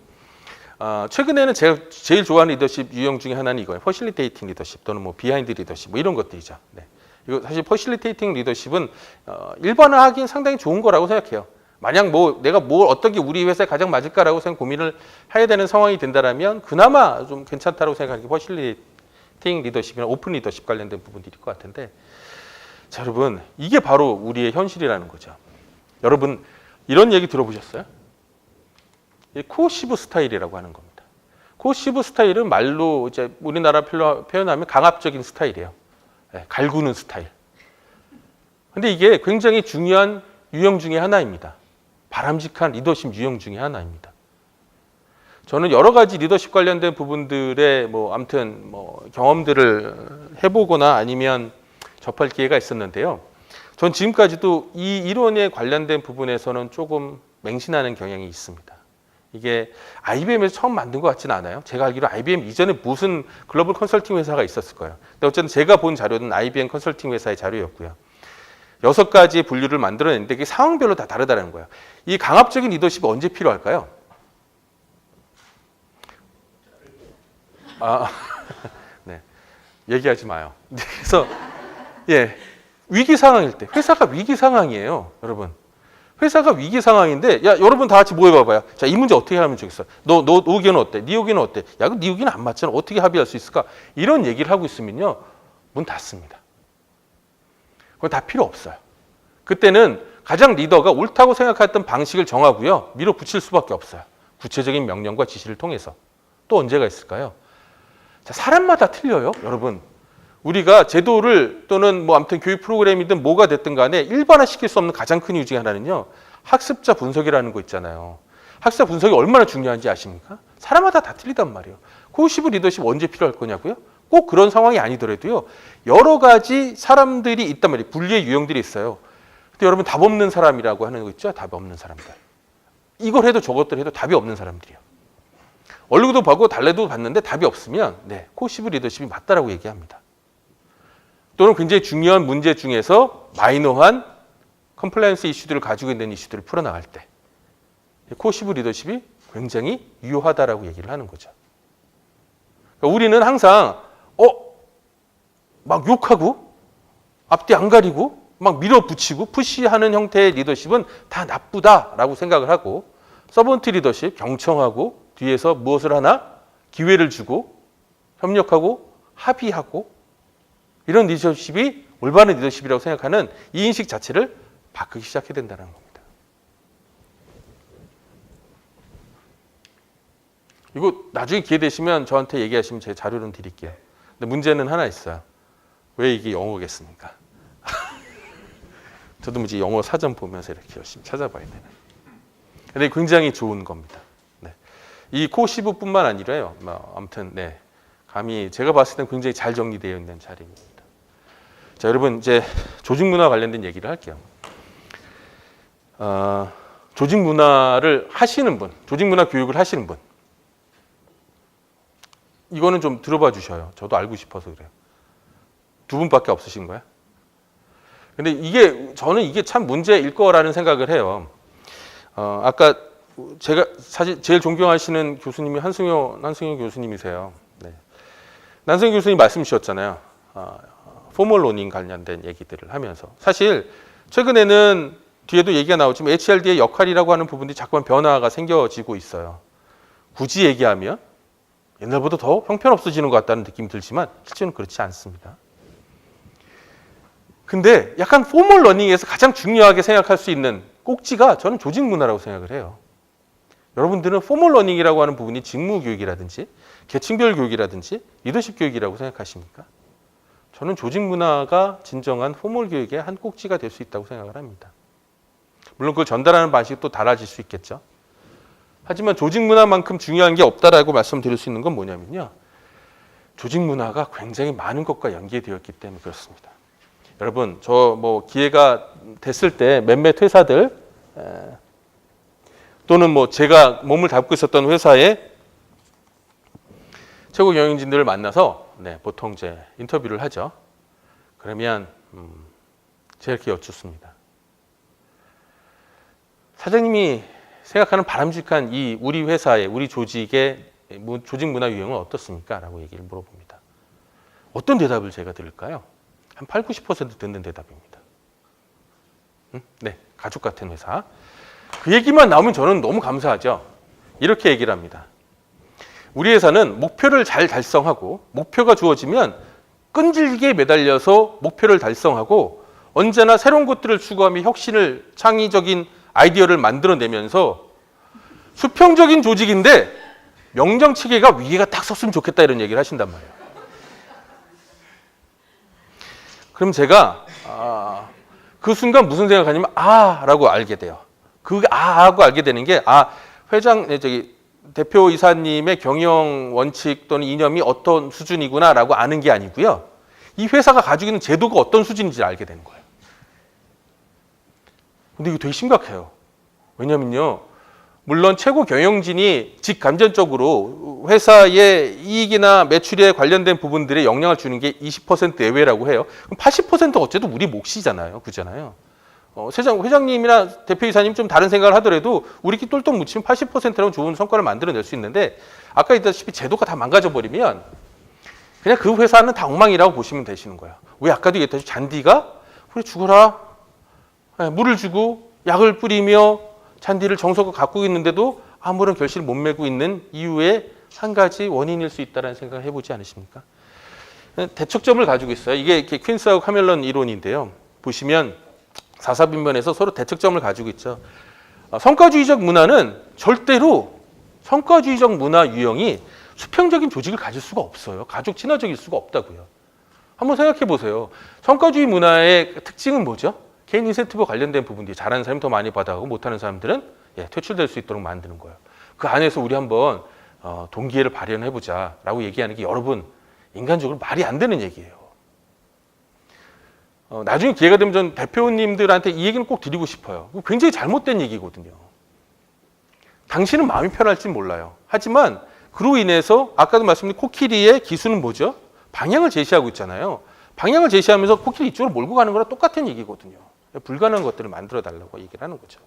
최근에는 제가 제일 좋아하는 리더십 유형 중에 하나는 이거예요. 퍼실리테이팅 리더십 또는 뭐 비하인드 리더십 뭐 이런 것들이죠. 네. 이거 사실 퍼실리테이팅 리더십은 일반화하기는 상당히 좋은 거라고 생각해요. 만약 뭐 내가 뭘 어떻게 우리 회사에 가장 맞을까라고 생각 고민을 해야 되는 상황이 된다라면 그나마 좀 괜찮다라고 생각하는 게 퍼실리테이팅 리더십이나 오픈 리더십 관련된 부분들일 것 같은데, 자 여러분 이게 바로 우리의 현실이라는 거죠. 여러분 이런 얘기 들어보셨어요? 코시브 스타일이라고 하는 겁니다. 코시브 스타일은 말로 이제 우리나라 표현하면 강압적인 스타일이에요. 네, 갈구는 스타일. 근데 이게 굉장히 중요한 유형 중에 하나입니다. 바람직한 리더십 유형 중에 하나입니다. 저는 여러 가지 리더십 관련된 부분들의 아무튼 경험들을 해보거나 아니면 접할 기회가 있었는데요. 전 지금까지도 이 이론에 관련된 부분에서는 조금 맹신하는 경향이 있습니다. 이게 IBM에서 처음 만든 것 같지는 않아요. 제가 알기로 IBM 이전에 무슨 글로벌 컨설팅 회사가 있었을 거예요. 근데 어쨌든 제가 본 자료는 IBM 컨설팅 회사의 자료였고요. 6가지의 분류를 만들어냈는데 그게 상황별로 다 다르다는 거예요. 이 강압적인 리더십이 언제 필요할까요? 네, 얘기하지 마요. 그래서 위기 상황일 때, 회사가 위기 상황이에요, 여러분. 회사가 위기 상황인데, 야, 여러분 다 같이 모여봐봐요. 자, 이 문제 어떻게 하면 좋겠어? 너 의견은 어때? 네 의견은 어때? 야, 네 의견은 안 맞잖아. 어떻게 합의할 수 있을까? 이런 얘기를 하고 있으면요, 문 닫습니다. 그거 다 필요 없어요. 그때는 가장 리더가 옳다고 생각했던 방식을 정하고요, 밀어붙일 수밖에 없어요. 구체적인 명령과 지시를 통해서. 또 언제가 있을까요? 자, 사람마다 틀려요, 여러분. 우리가 제도를 또는 뭐 아무튼 교육 프로그램이든 뭐가 됐든 간에 일반화시킬 수 없는 가장 큰 이유 중에 하나는요, 학습자 분석이라는 거 있잖아요. 학습자 분석이 얼마나 중요한지 아십니까? 사람마다 다 틀리단 말이에요. 코시브 리더십 언제 필요할 거냐고요? 꼭 그런 상황이 아니더라도요, 여러 가지 사람들이 있단 말이에요. 분리의 유형들이 있어요. 근데 여러분, 답 없는 사람이라고 하는 거 있죠? 답 없는 사람들. 이걸 해도 저것들 해도 답이 없는 사람들이에요. 얼굴도 보고 달래도 봤는데 답이 없으면 코시브 리더십이 맞다라고 얘기합니다. 또는 굉장히 중요한 문제 중에서 마이너한 컴플라이언스 이슈들을 가지고 있는 이슈들을 풀어나갈 때 코시브 리더십이 굉장히 유효하다라고 얘기를 하는 거죠. 그러니까 우리는 항상 막 욕하고 앞뒤 안 가리고 막 밀어붙이고 푸시하는 형태의 리더십은 다 나쁘다라고 생각을 하고, 서번트 리더십, 경청하고 뒤에서 무엇을 하나 기회를 주고 협력하고 합의하고, 이런 리더십이 올바른 리더십이라고 생각하는 이 인식 자체를 바꾸기 시작해야 된다는 겁니다. 이거 나중에 기회 되시면 저한테 얘기하시면 제 자료는 드릴게요. 근데 문제는 하나 있어요. 왜 이게 영어겠습니까? 저도 이제 영어 사전 보면서 이렇게 열심히 찾아봐야 되는. 근데 굉장히 좋은 겁니다. 이 코시브뿐만 아니라요. 아무튼 감히 제가 봤을 때는 굉장히 잘 정리되어 있는 자료입니다. 자, 여러분 이제 조직 문화 관련된 얘기를 할게요. 조직 문화를 하시는 분, 조직 문화 교육을 하시는 분, 이거는 좀 들어봐 주셔요. 저도 알고 싶어서 그래요. 두 분밖에 없으신 거야? 근데 저는 이게 참 문제일 거라는 생각을 해요. 아까 제가 사실 제일 존경하시는 교수님이 한승효 교수님이세요. 한승효 교수님 말씀 주셨잖아요. 포멀 러닝 관련된 얘기들을 하면서. 사실 최근에는 뒤에도 얘기가 나오지만 HRD의 역할이라고 하는 부분들이 자꾸만 변화가 생겨지고 있어요. 굳이 얘기하면 옛날보다 더 형편없어지는 것 같다는 느낌이 들지만 실제는 그렇지 않습니다. 근데 약간 포멀 러닝에서 가장 중요하게 생각할 수 있는 꼭지가 저는 조직 문화라고 생각을 해요. 여러분들은 포멀 러닝이라고 하는 부분이 직무 교육이라든지 계층별 교육이라든지 리더십 교육이라고 생각하십니까? 저는 조직 문화가 진정한 포멀 교육의 한 꼭지가 될 수 있다고 생각을 합니다. 물론 그걸 전달하는 방식이 또 달라질 수 있겠죠. 하지만 조직 문화만큼 중요한 게 없다라고 말씀드릴 수 있는 건 뭐냐면요, 조직 문화가 굉장히 많은 것과 연계되어 있기 때문에 그렇습니다. 여러분, 저 기회가 됐을 때 몇몇 회사들 또는 제가 몸을 담고 있었던 회사의 최고 경영진들을 만나서 보통 이제 인터뷰를 하죠. 그러면 제가 이렇게 여쭙습니다. 사장님이 생각하는 바람직한 이 우리 회사의, 우리 조직의 조직 문화 유형은 어떻습니까? 라고 얘기를 물어봅니다. 어떤 대답을 제가 들을까요? 한 8, 90% 듣는 대답입니다. 가족 같은 회사. 그 얘기만 나오면 저는 너무 감사하죠. 이렇게 얘기를 합니다. 우리 회사는 목표를 잘 달성하고, 목표가 주어지면 끈질기게 매달려서 목표를 달성하고, 언제나 새로운 것들을 추구하며 혁신을, 창의적인 아이디어를 만들어내면서 수평적인 조직인데 명령 체계가 위에가 딱 섰으면 좋겠다, 이런 얘기를 하신단 말이에요. 그럼 제가 그 순간 무슨 생각하냐면 라고 알게 돼요. 하고 알게 되는 게 대표 이사님의 경영 원칙 또는 이념이 어떤 수준이구나라고 아는 게 아니고요, 이 회사가 가지고 있는 제도가 어떤 수준인지 알게 되는 거예요. 근데 이거 되게 심각해요. 왜냐면요, 물론 최고 경영진이 직간접적으로 회사의 이익이나 매출에 관련된 부분들에 영향을 주는 게 20% 내외라고 해요. 그럼 80%가 어쨌든 우리 몫이잖아요. 그잖아요. 회장님이나 대표이사님 좀 다른 생각을 하더라도 우리끼리 똘똘 뭉치면 80%라고 좋은 성과를 만들어낼 수 있는데 아까 얘기했다시피 제도가 다 망가져버리면 그냥 그 회사는 다 엉망이라고 보시면 되시는 거예요. 왜 아까도 얘기했다시피 잔디가 그래 죽어라. 물을 주고 약을 뿌리며 잔디를 정석을 갖고 있는데도 아무런 결실을 못 맺고 있는 이유의 한 가지 원인일 수 있다는 생각을 해보지 않으십니까? 대척점을 가지고 있어요. 이게 퀸스하고 카멜런 이론인데요. 보시면 사사빈변에서 서로 대척점을 가지고 있죠. 성과주의적 문화는 절대로 성과주의적 문화 유형이 수평적인 조직을 가질 수가 없어요. 가족 친화적일 수가 없다고요. 한번 생각해 보세요. 성과주의 문화의 특징은 뭐죠? 개인 인센티브 관련된 부분들이 잘하는 사람이 더 많이 받아가고 못하는 사람들은 퇴출될 수 있도록 만드는 거예요. 그 안에서 우리 한번 동기회를 발현해보자라고 얘기하는 게 여러분 인간적으로 말이 안 되는 얘기예요. 나중에 기회가 되면 전 대표님들한테 이 얘기는 꼭 드리고 싶어요. 굉장히 잘못된 얘기거든요. 당신은 마음이 편할지 몰라요. 하지만 그로 인해서 아까도 말씀드린 코끼리의 기술은 뭐죠? 방향을 제시하고 있잖아요. 방향을 제시하면서 코끼리 이쪽으로 몰고 가는 거랑 똑같은 얘기거든요. 불가능한 것들을 만들어 달라고 얘기를 하는 거죠.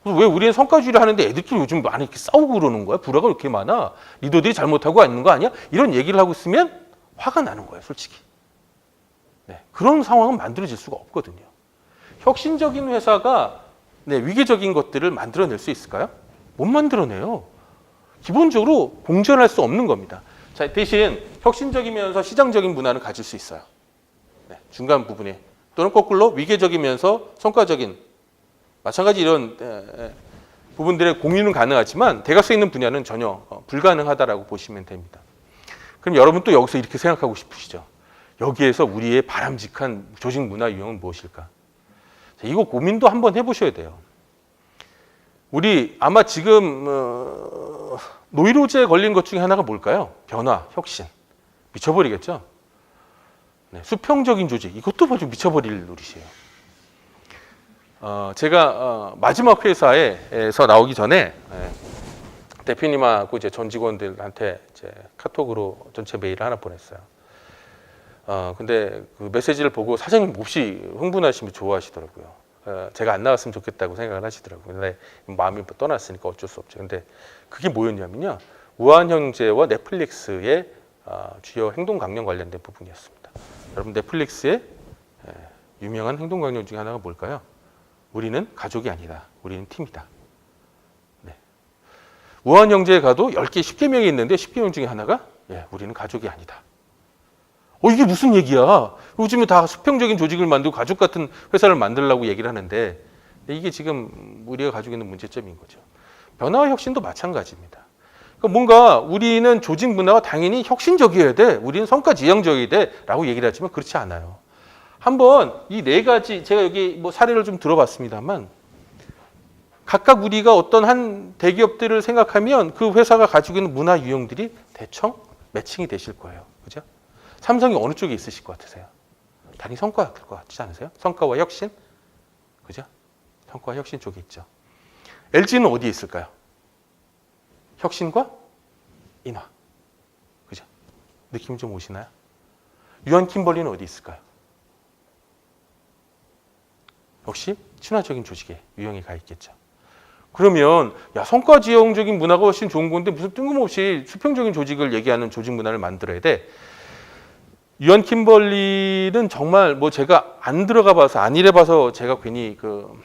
왜 우리는 성과주의를 하는데 애들끼리 요즘 많이 이렇게 싸우고 그러는 거야? 불화가 이렇게 많아? 리더들이 잘못하고 있는 거 아니야? 이런 얘기를 하고 있으면 화가 나는 거예요, 솔직히. 그런 상황은 만들어질 수가 없거든요. 혁신적인 회사가 위계적인 것들을 만들어낼 수 있을까요? 못 만들어내요. 기본적으로 공존할 수 없는 겁니다. 자, 대신 혁신적이면서 시장적인 문화를 가질 수 있어요. 중간 부분에. 또는 거꾸로 위계적이면서 성과적인 마찬가지 이런 부분들의 공유는 가능하지만 대각선 있는 분야는 전혀 불가능하다라고 보시면 됩니다. 그럼 여러분 또 여기서 이렇게 생각하고 싶으시죠? 여기에서 우리의 바람직한 조직 문화 유형은 무엇일까? 자, 이거 고민도 한번 해보셔야 돼요. 우리 아마 지금 노이로제에 걸린 것 중에 하나가 뭘까요? 변화, 혁신. 미쳐버리겠죠? 수평적인 조직. 이것도 아주 미쳐버릴 노릇이에요. 제가 마지막 회사에서 나오기 전에 대표님하고 이제 전 직원들한테 이제 카톡으로 전체 메일을 하나 보냈어요. 근데 그 메시지를 보고 사장님 몹시 흥분하시며 좋아하시더라고요. 제가 안 나왔으면 좋겠다고 생각을 하시더라고요. 근데 마음이 떠났으니까 어쩔 수 없죠. 근데 그게 뭐였냐면요. 우한형제와 넷플릭스의 주요 행동 강령 관련된 부분이었습니다. 여러분 넷플릭스의 유명한 행동 강령 중에 하나가 뭘까요? 우리는 가족이 아니다. 우리는 팀이다. 우한형제에 가도 10개, 10개명이 있는데 10개명 중에 하나가 우리는 가족이 아니다. 이게 무슨 얘기야? 요즘에 다 수평적인 조직을 만들고 가족 같은 회사를 만들려고 얘기를 하는데 이게 지금 우리가 가지고 있는 문제점인 거죠. 변화와 혁신도 마찬가지입니다. 그러니까 뭔가 우리는 조직 문화가 당연히 혁신적이어야 돼. 우리는 성과 지향적이어야 돼. 라고 얘기를 하지만 그렇지 않아요. 한번 이 네 가지 제가 여기 뭐 사례를 좀 들어봤습니다만 각각 우리가 어떤 한 대기업들을 생각하면 그 회사가 가지고 있는 문화 유형들이 대충 매칭이 되실 거예요. 그죠? 삼성이 어느 쪽에 있으실 것 같으세요? 당연히 성과일 것 같지 않으세요? 성과와 혁신? 그죠? 성과와 혁신 쪽에 있죠. LG는 어디에 있을까요? 혁신과 인화. 그죠? 느낌 좀 오시나요? 유한 킴벌리는 어디 있을까요? 역시 친화적인 조직에 유형이 가 있겠죠. 그러면 성과 지향적인 문화가 훨씬 좋은 건데 무슨 뜬금없이 수평적인 조직을 얘기하는 조직 문화를 만들어야 돼. 유한 킴벌리는 정말 뭐 제가 안 들어가 봐서 안 일해봐서 제가 괜히 그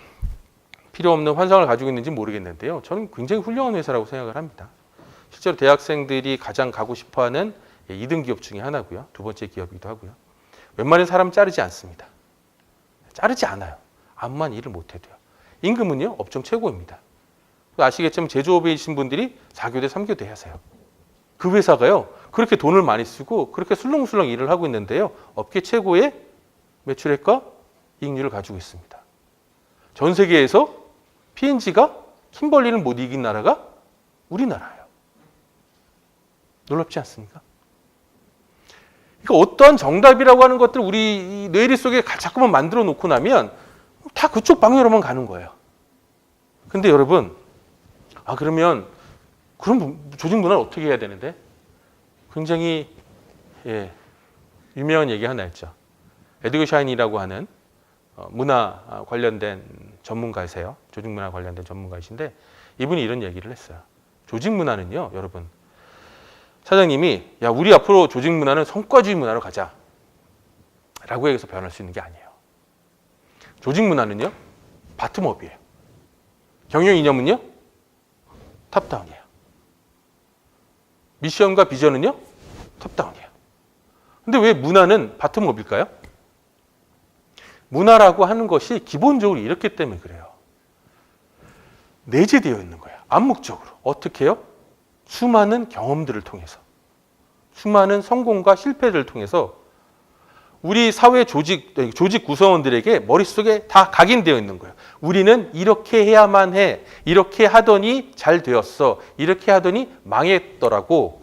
필요 없는 환상을 가지고 있는지 모르겠는데요. 저는 굉장히 훌륭한 회사라고 생각을 합니다. 실제로 대학생들이 가장 가고 싶어하는 2등 기업 중에 하나고요. 두 번째 기업이기도 하고요. 웬만한 사람 자르지 않습니다. 자르지 않아요. 아무만 일을 못해도요. 임금은요 업종 최고입니다. 아시겠지만 제조업에 계신 분들이 4교대, 3교대 하세요. 그 회사가요 그렇게 돈을 많이 쓰고 그렇게 술렁술렁 일을 하고 있는데요. 업계 최고의 매출액과 이익률을 가지고 있습니다. 전 세계에서 P&G가 킴벌리를 못 이긴 나라가 우리나라예요. 놀랍지 않습니까? 그러니까 어떠한 정답이라고 하는 것들 우리 뇌리 속에 자꾸만 만들어 놓고 나면 다 그쪽 방향으로만 가는 거예요. 근데 여러분 그러면 그럼 조직 문화를 어떻게 해야 되는데? 굉장히 유명한 얘기 하나 있죠. 에드거 샤인이라고 하는 문화 관련된 전문가이세요. 조직 문화 관련된 전문가이신데 이분이 이런 얘기를 했어요. 조직 문화는요, 여러분. 사장님이 야, 우리 앞으로 조직 문화는 성과주의 문화로 가자. 라고 해서 변할 수 있는 게 아니에요. 조직 문화는요, 바텀업이에요. 경영 이념은요, 탑다운이에요. 미션과 비전은요, 탑다운이에요. 근데 왜 문화는 바텀업일까요? 문화라고 하는 것이 기본적으로 이렇기 때문에 그래요. 내재되어 있는 거예요. 암묵적으로. 어떻게 해요? 수많은 경험들을 통해서, 수많은 성공과 실패를 통해서 우리 사회 조직 구성원들에게 머릿속에 다 각인되어 있는 거예요. 우리는 이렇게 해야만 해. 이렇게 하더니 잘 되었어. 이렇게 하더니 망했더라고.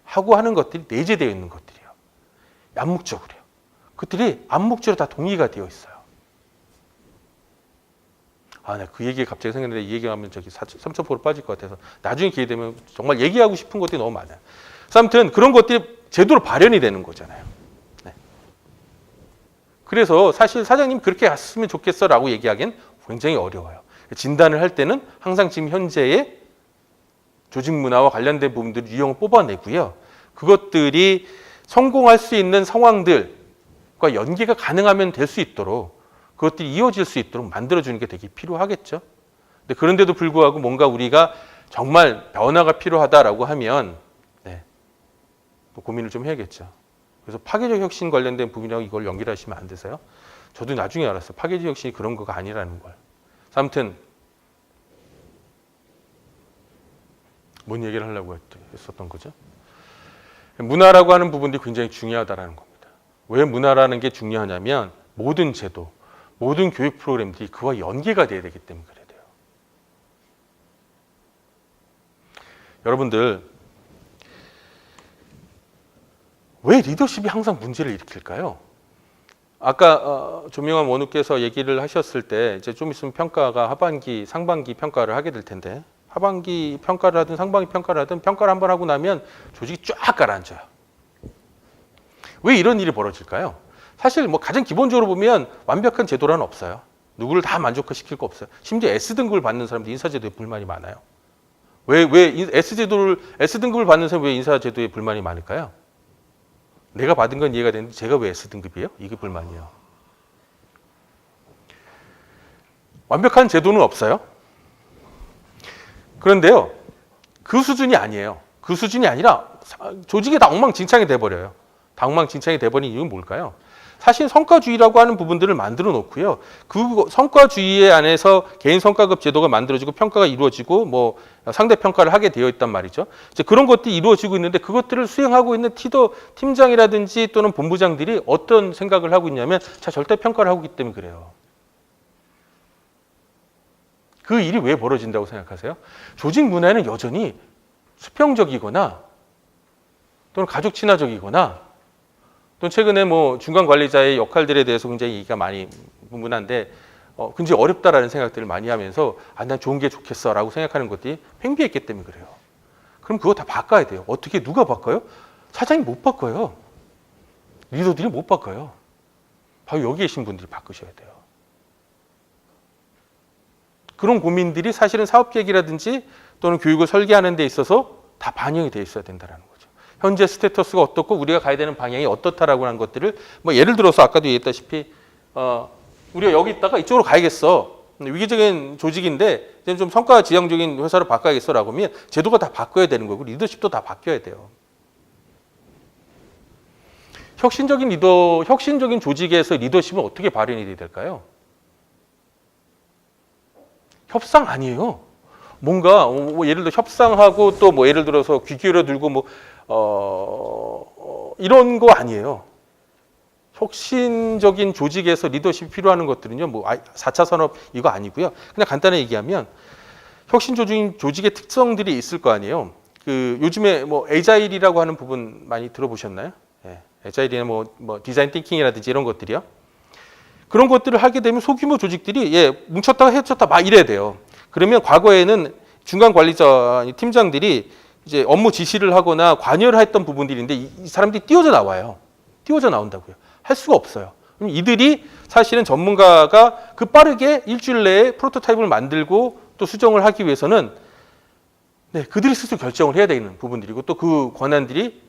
하고 하는 것들이 내재되어 있는 것들이에요. 암묵적으로요. 그것들이 암묵적으로 다 동의가 되어 있어요. 나 그 얘기 갑자기 생각했는데 이 얘기하면 저기 3,000% 빠질 것 같아서 나중에 기회 되면 정말 얘기하고 싶은 것들이 너무 많아요. 그래서 아무튼 그런 것들이 제대로 발현이 되는 거잖아요. 네. 그래서 사실 사장님 그렇게 갔으면 좋겠어라고 얘기하기엔 굉장히 어려워요. 진단을 할 때는 항상 지금 현재의 조직 문화와 관련된 부분들을 유형을 뽑아내고요. 그것들이 성공할 수 있는 상황들과 연계가 가능하면 될 수 있도록 그것들이 이어질 수 있도록 만들어주는 게 되게 필요하겠죠. 근데 그런데도 불구하고 뭔가 우리가 정말 변화가 필요하다라고 하면 또 고민을 좀 해야겠죠. 그래서 파괴적 혁신 관련된 부분이라고 이걸 연결하시면 안 되세요. 저도 나중에 알았어요. 파괴적 혁신이 그런 거가 아니라는 걸. 아무튼 뭔 얘기를 하려고 했었던 거죠? 문화라고 하는 부분들이 굉장히 중요하다는 겁니다. 왜 문화라는 게 중요하냐면 모든 제도, 모든 교육 프로그램들이 그와 연계가 돼야 되기 때문에 그래야 돼요. 여러분들, 왜 리더십이 항상 문제를 일으킬까요? 아까 조명환 원우께서 얘기를 하셨을 때 이제 좀 있으면 평가가 하반기, 상반기 평가를 하게 될 텐데 하반기 평가를 하든 상반기 평가를 하든 평가를 한번 하고 나면 조직이 쫙 가라앉아요. 왜 이런 일이 벌어질까요? 사실 뭐 가장 기본적으로 보면 완벽한 제도란 없어요. 누구를 다 만족시킬 거 없어요. 심지어 S등급을 받는 사람도 인사제도에 불만이 많아요. 왜 S등급을 받는 사람이 왜 인사제도에 불만이 많을까요? 내가 받은 건 이해가 되는데 제가 왜 S등급이에요? 이게 불만이에요. 완벽한 제도는 없어요. 그런데요, 그 수준이 아니에요. 그 수준이 아니라 조직이 다 엉망진창이 돼버려요. 다 엉망진창이 돼버린 이유는 뭘까요? 사실 성과주의라고 하는 부분들을 만들어 놓고요. 그 성과주의 안에서 개인 성과급 제도가 만들어지고 평가가 이루어지고 뭐 상대 평가를 하게 되어 있단 말이죠. 이제 그런 것들이 이루어지고 있는데 그것들을 수행하고 있는 팀장이라든지 또는 본부장들이 어떤 생각을 하고 있냐면 자, 절대 평가를 하고 있기 때문에 그래요. 그 일이 왜 벌어진다고 생각하세요? 조직 문화에는 여전히 수평적이거나 또는 가족 친화적이거나 또 최근에 뭐 중간 관리자의 역할들에 대해서 굉장히 얘기가 많이 분분한데 굉장히 어렵다라는 생각들을 많이 하면서 난 좋은 게 좋겠어라고 생각하는 것들이 팽배했기 때문에 그래요. 그럼 그거 다 바꿔야 돼요. 어떻게 누가 바꿔요? 사장이 못 바꿔요. 리더들이 못 바꿔요. 바로 여기 계신 분들이 바꾸셔야 돼요. 그런 고민들이 사실은 사업계획이라든지 또는 교육을 설계하는 데 있어서 다 반영이 돼 있어야 된다는 거죠. 현재 스테이터스가 어떻고 우리가 가야 되는 방향이 어떻다라고 하는 것들을 뭐 예를 들어서 아까도 얘기했다시피 우리가 여기 있다가 이쪽으로 가야겠어. 위기적인 조직인데 좀 성과 지향적인 회사로 바꿔야겠어라고 하면 제도가 다 바꿔야 되는 거고 리더십도 다 바뀌어야 돼요. 혁신적인 조직에서 리더십은 어떻게 발현이 돼야 될까요? 협상 아니에요. 뭔가 뭐 예를 들어 협상하고 또 뭐 예를 들어서 귀 기울여 들고 뭐 이런 거 아니에요. 혁신적인 조직에서 리더십이 필요한 것들은요. 뭐 4차 산업 이거 아니고요. 그냥 간단히 얘기하면 혁신적인 조직의 특성들이 있을 거 아니에요. 그 요즘에 뭐 에자일이라고 하는 부분 많이 들어보셨나요? 예. 에자일이나 뭐 디자인 띵킹이라든지 이런 것들이요. 그런 것들을 하게 되면 소규모 조직들이 뭉쳤다가 헤쳤다 막 이래야 돼요. 그러면 과거에는 중간 관리자 팀장들이 이제 업무 지시를 하거나 관여를 했던 부분들인데 이 사람들이 띄워져 나와요. 띄워져 나온다고요. 할 수가 없어요. 그럼 이들이 사실은 전문가가 그 빠르게 일주일 내에 프로토타입을 만들고 또 수정을 하기 위해서는 네, 그들이 스스로 결정을 해야 되는 부분들이고 또 그 권한들이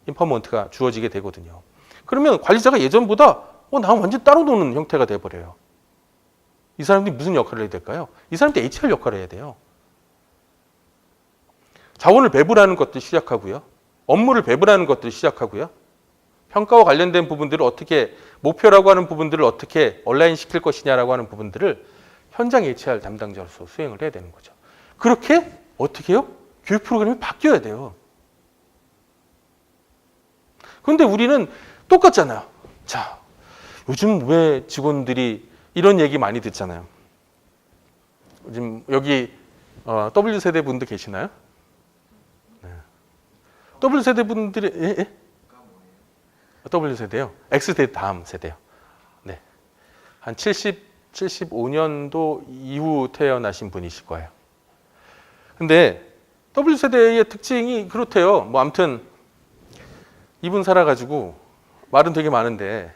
임파먼트가 주어지게 되거든요. 그러면 관리자가 예전보다 나 완전 따로 노는 형태가 돼버려요. 이 사람들이 무슨 역할을 해야 될까요? 이 사람들이 HR 역할을 해야 돼요. 자원을 배분하는 것들 시작하고요. 업무를 배분하는 것들 시작하고요. 평가와 관련된 부분들을 어떻게 목표라고 하는 부분들을 어떻게 온라인 시킬 것이냐라고 하는 부분들을 현장 HR 담당자로서 수행을 해야 되는 거죠. 그렇게 어떻게 해요? 교육 프로그램이 바뀌어야 돼요. 그런데 우리는 똑같잖아요. 자, 요즘 왜 직원들이 이런 얘기 많이 듣잖아요. 지금 여기 W세대 분들 계시나요? 네. W세대 분들이 W세대요? X세대 다음 세대요. 네. 한 75년도 이후 태어나신 분이실 거예요. 근데 W세대의 특징이 그렇대요. 뭐 아무튼 이분 살아가지고 말은 되게 많은데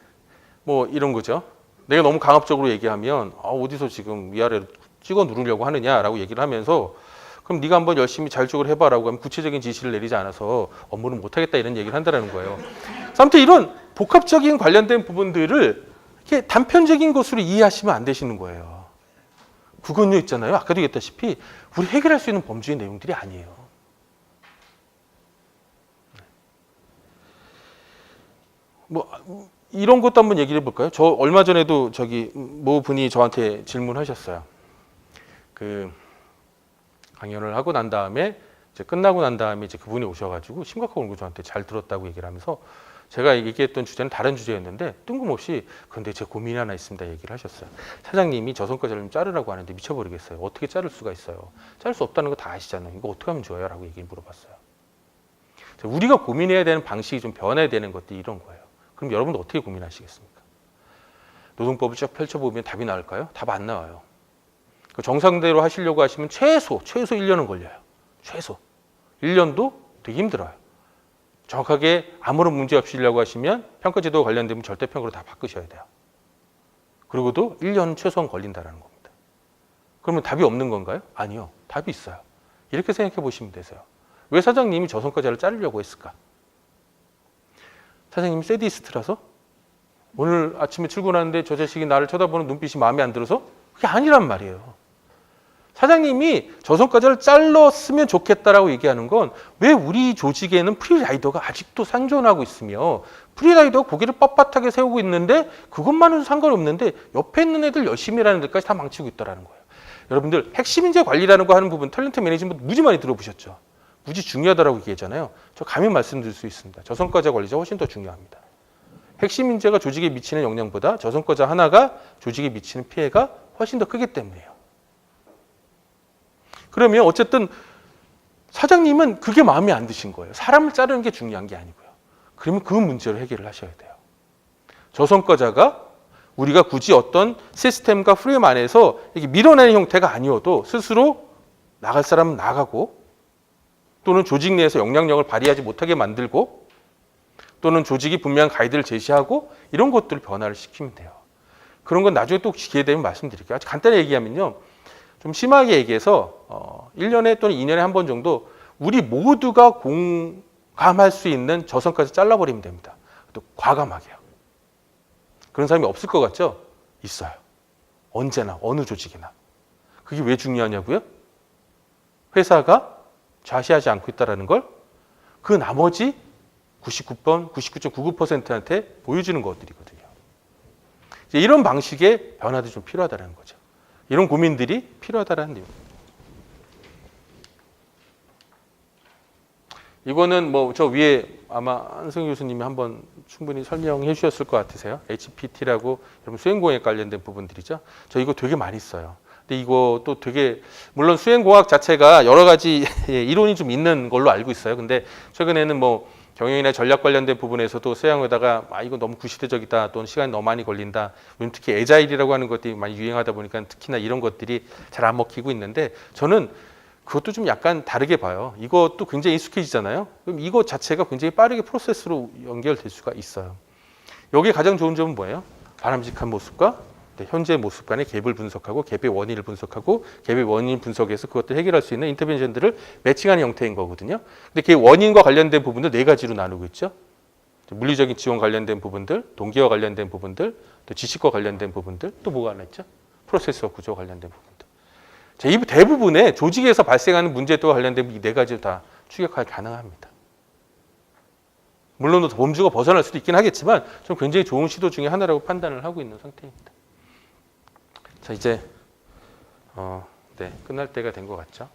뭐 이런 거죠. 내가 너무 강압적으로 얘기하면 어디서 지금 위아래로 찍어 누르려고 하느냐라고 얘기를 하면서 그럼 네가 한번 열심히 잘 쪽을 해봐라고 하면 구체적인 지시를 내리지 않아서 업무를 못하겠다 이런 얘기를 한다는 거예요. 아무튼 이런 복합적인 관련된 부분들을 이렇게 단편적인 것으로 이해하시면 안 되시는 거예요. 그건요 있잖아요. 아까도 얘기했다시피 우리 해결할 수 있는 범주의 내용들이 아니에요. 뭐 이런 것도 한번 얘기를 해볼까요? 저 얼마 전에도 저기 모 분이 저한테 질문하셨어요. 그 강연을 하고 난 다음에 이제 끝나고 난 다음에 이제 그분이 오셔가지고 심각하고 저한테 잘 들었다고 얘기를 하면서 제가 얘기했던 주제는 다른 주제였는데 뜬금없이 그런데 제 고민이 하나 있습니다 얘기를 하셨어요. 사장님이 저성과자를 좀 자르라고 하는데 미쳐버리겠어요. 어떻게 자를 수가 있어요? 자를 수 없다는 거 다 아시잖아요. 이거 어떻게 하면 좋아요? 라고 얘기를 물어봤어요. 우리가 고민해야 되는 방식이 좀 변해야 되는 것들이 이런 거예요. 그럼 여러분도 어떻게 고민하시겠습니까? 노동법을 쭉 펼쳐보면 답이 나올까요? 답 안 나와요. 정상대로 하시려고 하시면 최소 1년은 걸려요. 최소. 1년도 되게 힘들어요. 정확하게 아무런 문제 없이 하려고 하시면 평가제도와 관련되면 절대평가로 다 바꾸셔야 돼요. 그리고도 1년은 최소한 걸린다는 겁니다. 그러면 답이 없는 건가요? 아니요. 답이 있어요. 이렇게 생각해 보시면 되세요. 왜 사장님이 저성과자를 자르려고 했을까? 사장님이 세디스트라서? 오늘 아침에 출근하는데 저 자식이 나를 쳐다보는 눈빛이 마음에 안 들어서? 그게 아니란 말이에요. 사장님이 저성과자를 잘랐으면 좋겠다라고 얘기하는 건 왜 우리 조직에는 프리라이더가 아직도 생존하고 있으며 프리라이더가 고개를 뻣뻣하게 세우고 있는데 그것만은 상관이 없는데 옆에 있는 애들 열심히 일하는 데까지 다 망치고 있다는 거예요. 여러분들 핵심 인재 관리라는 거 하는 부분 탤런트 매니지먼트 무지 많이 들어보셨죠? 무지 중요하다라고 얘기했잖아요. 저 감히 말씀드릴 수 있습니다. 저성과자 관리자 훨씬 더 중요합니다. 핵심 인재가 조직에 미치는 영향보다 저성과자 하나가 조직에 미치는 피해가 훨씬 더 크기 때문이에요. 그러면 어쨌든 사장님은 그게 마음에 안 드신 거예요. 사람을 자르는 게 중요한 게 아니고요. 그러면 그 문제를 해결을 하셔야 돼요. 저성과자가 우리가 굳이 어떤 시스템과 프레임 안에서 이렇게 밀어내는 형태가 아니어도 스스로 나갈 사람은 나가고 또는 조직 내에서 영향력을 발휘하지 못하게 만들고 또는 조직이 분명한 가이드를 제시하고 이런 것들을 변화를 시키면 돼요. 그런 건 나중에 또 기회 되면 말씀드릴게요. 아주 간단히 얘기하면요. 좀 심하게 얘기해서 1년에 또는 2년에 한 번 정도 우리 모두가 공감할 수 있는 저성까지 잘라버리면 됩니다. 또 과감하게요. 그런 사람이 없을 것 같죠? 있어요. 언제나 어느 조직이나. 그게 왜 중요하냐고요? 회사가 좌시하지 않고 있다는 걸 그 나머지 99.99%한테 보여주는 것들이거든요. 이제 이런 방식의 변화도 좀 필요하다는 거죠. 이런 고민들이 필요하다는 내용. 이거는 뭐 저 위에 아마 한승희 교수님이 한번 충분히 설명해 주셨을 것 같으세요. HPT라고 여러분 수행공학 관련된 부분들이죠. 저 이거 되게 많이 써요. 근데 이거 또 되게 물론 수행공학 자체가 여러 가지 이론이 좀 있는 걸로 알고 있어요. 근데 최근에는 뭐 경영이나 전략 관련된 부분에서도 수행에다가 이거 너무 구시대적이다 또는 시간이 너무 많이 걸린다. 요즘 특히 애자일이라고 하는 것들이 많이 유행하다 보니까 특히나 이런 것들이 잘 안 먹히고 있는데 저는 그것도 좀 약간 다르게 봐요. 이것도 굉장히 익숙해지잖아요. 그럼 이거 자체가 굉장히 빠르게 프로세스로 연결될 수가 있어요. 여기에 가장 좋은 점은 뭐예요? 바람직한 모습과 현재 모습 간의 갭을 분석하고 갭의 원인을 분석하고 갭의 원인 분석에서 그것들 해결할 수 있는 인터벤션들을 매칭하는 형태인 거거든요. 근데 그 원인과 관련된 부분들 네 가지로 나누고 있죠. 물리적인 지원 관련된 부분들, 동기와 관련된 부분들, 또 지식과 관련된 부분들, 또 뭐가 하나 있죠? 프로세스와 구조와 관련된 부분들. 자, 이 대부분의 조직에서 발생하는 문제와 관련된 이 네 가지를 다 추격하기 가능합니다. 물론 범주가 벗어날 수도 있긴 하겠지만 좀 굉장히 좋은 시도 중에 하나라고 판단을 하고 있는 상태입니다. 자, 이제 끝날 때가 된 것 같죠.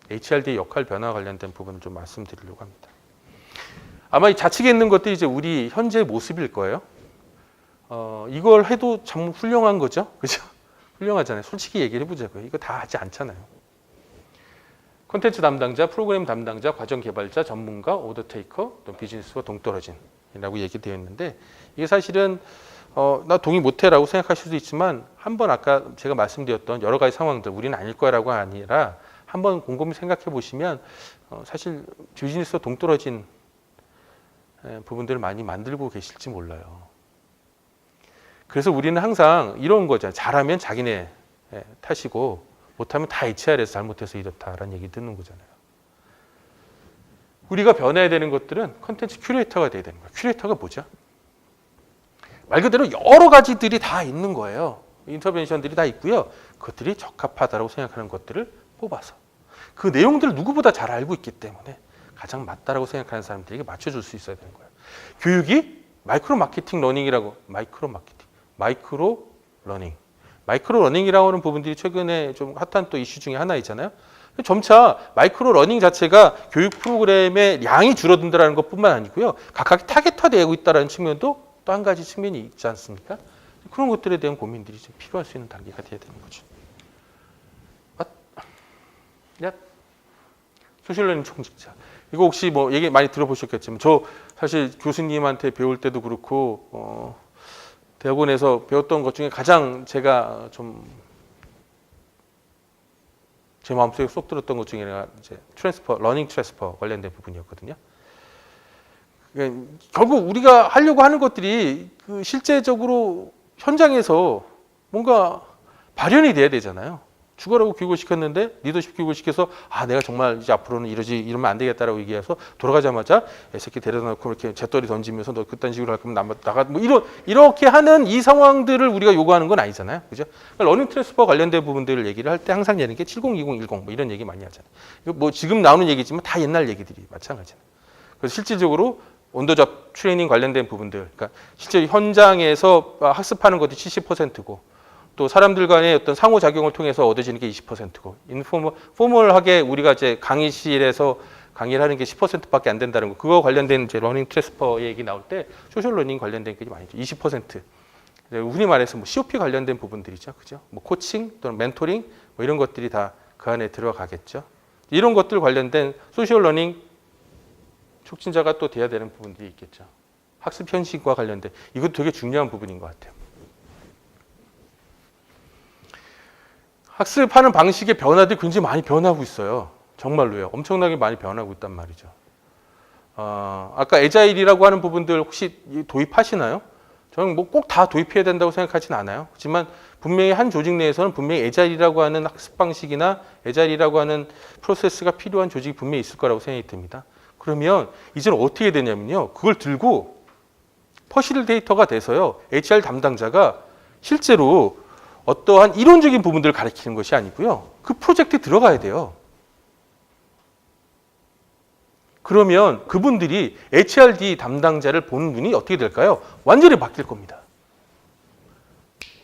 HRD의 역할 변화와 관련된 부분을 좀 말씀드리려고 합니다. 아마 이 좌측에 있는 것들이 이제 우리 현재 모습일 거예요. 이걸 해도 참 훌륭한 거죠, 그죠? 훌륭하잖아요. 솔직히 얘기를 해보자고요. 이거 다 하지 않잖아요. 콘텐츠 담당자, 프로그램 담당자, 과정 개발자, 전문가, 오더 테이커, 또 비즈니스와 동떨어진이라고 얘기되어 있는데 이게 사실은 나 동의 못해라고 생각하실 수도 있지만 한번 아까 제가 말씀드렸던 여러 가지 상황들 우리는 아닐 거라고 아니라 한번 곰곰이 생각해 보시면 사실 비즈니스와 동떨어진 부분들을 많이 만들고 계실지 몰라요. 그래서 우리는 항상 이런 거죠. 잘하면 자기네 탓이고 못하면 다 HR에서 잘못해서 이렇다라는 얘기 듣는 거잖아요. 우리가 변해야 되는 것들은 컨텐츠 큐레이터가 돼야 되는 거예요. 큐레이터가 뭐죠? 말 그대로 여러 가지들이 다 있는 거예요. 인터벤션들이 다 있고요. 그것들이 적합하다고 생각하는 것들을 뽑아서 그 내용들을 누구보다 잘 알고 있기 때문에 가장 맞다라고 생각하는 사람들에게 맞춰줄 수 있어야 되는 거예요. 교육이 마이크로 마케팅 러닝이라고 마이크로 러닝이라고 하는 부분들이 최근에 좀 핫한 또 이슈 중에 하나이잖아요. 점차 마이크로 러닝 자체가 교육 프로그램의 양이 줄어든다는 것뿐만 아니고요. 각각이 타겟화되고 있다는 측면도 또 한 가지 측면이 있지 않습니까? 그런 것들에 대한 고민들이 좀 필요할 수 있는 단계가 돼야 되는 거죠. 소셜러닝 총직자. 이거 혹시 뭐 얘기 많이 들어보셨겠지만 저 사실 교수님한테 배울 때도 그렇고 대학원에서 배웠던 것 중에 가장 제가 좀 제 마음속에 쏙 들었던 것 중에 하나가 이제 러닝 트랜스퍼 관련된 부분이었거든요. 그러니까 결국 우리가 하려고 하는 것들이 그 실제적으로 현장에서 뭔가 발현이 돼야 되잖아요. 죽어라고 교육을 시켰는데 리더십 교육을 시켜서 내가 정말 이제 앞으로는 이러면 안 되겠다라고 얘기해서 돌아가자마자 이 새끼 데려다 놓고 이렇게 재떨이 던지면서 너 그딴 식으로 할 거면 나가 뭐 이렇게 하는 이 상황들을 우리가 요구하는 건 아니잖아요. 그죠? 그러니까 러닝 트랜스퍼 관련된 부분들을 얘기를 할 때 항상 얘기하는 게 70, 20, 10 뭐 이런 얘기 많이 하잖아요. 이거 뭐 지금 나오는 얘기지만 다 옛날 얘기들이 마찬가지잖아요. 그래서 실질적으로 온더잡 트레이닝 관련된 부분들, 그러니까 실제 현장에서 학습하는 것이 70%고 또 사람들 간의 어떤 상호작용을 통해서 얻어지는 게 20%고 포멀하게 우리가 이제 강의실에서 강의를 하는 게 10%밖에 안 된다는 거. 그거 관련된 이제 러닝 트랜스퍼 얘기 나올 때 소셜 러닝 관련된 게 많이 있죠. 20%. 흔히 말해서 뭐 COP 관련된 부분들이죠. 그죠? 뭐 코칭 또는 멘토링 뭐 이런 것들이 다 그 안에 들어가겠죠. 이런 것들 관련된 소셜 러닝 촉진자가 또 돼야 되는 부분들이 있겠죠. 학습 현실과 관련된 이것도 되게 중요한 부분인 것 같아요. 학습하는 방식의 변화들이 굉장히 많이 변하고 있어요. 정말로요. 엄청나게 많이 변하고 있단 말이죠. 아까 애자일이라고 하는 부분들 혹시 도입하시나요? 저는 뭐 꼭 다 도입해야 된다고 생각하진 않아요. 하지만 분명히 한 조직 내에서는 분명히 애자일이라고 하는 학습 방식이나 애자일이라고 하는 프로세스가 필요한 조직이 분명히 있을 거라고 생각이 듭니다. 그러면 이제는 어떻게 되냐면요. 그걸 들고 퍼실데이터가 돼서요. HR 담당자가 실제로 어떠한 이론적인 부분들을 가르치는 것이 아니고요. 그 프로젝트에 들어가야 돼요. 그러면 그분들이 HRD 담당자를 보는 눈이 어떻게 될까요? 완전히 바뀔 겁니다.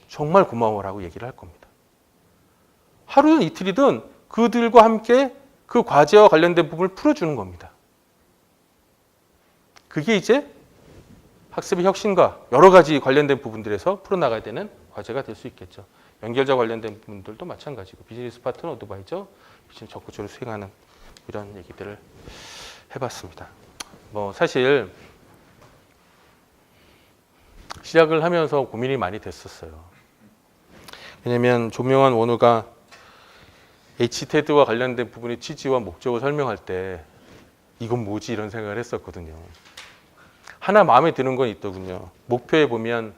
정말 고마워라고 얘기를 할 겁니다. 하루든 이틀이든 그들과 함께 그 과제와 관련된 부분을 풀어주는 겁니다. 그게 이제 학습의 혁신과 여러 가지 관련된 부분들에서 풀어나가야 되는 과제가 될 수 있겠죠. 연결자 관련된 부분들도 마찬가지고 비즈니스 파트너 어드바이저, 비즈니스 적극적으로 수행하는 이런 얘기들을 해봤습니다. 뭐 사실 시작을 하면서 고민이 많이 됐었어요. 왜냐하면 조명환 원우가 HTED와 관련된 부분의 취지와 목적을 설명할 때 이건 뭐지 이런 생각을 했었거든요. 하나 마음에 드는 건 있더군요. 목표에 보면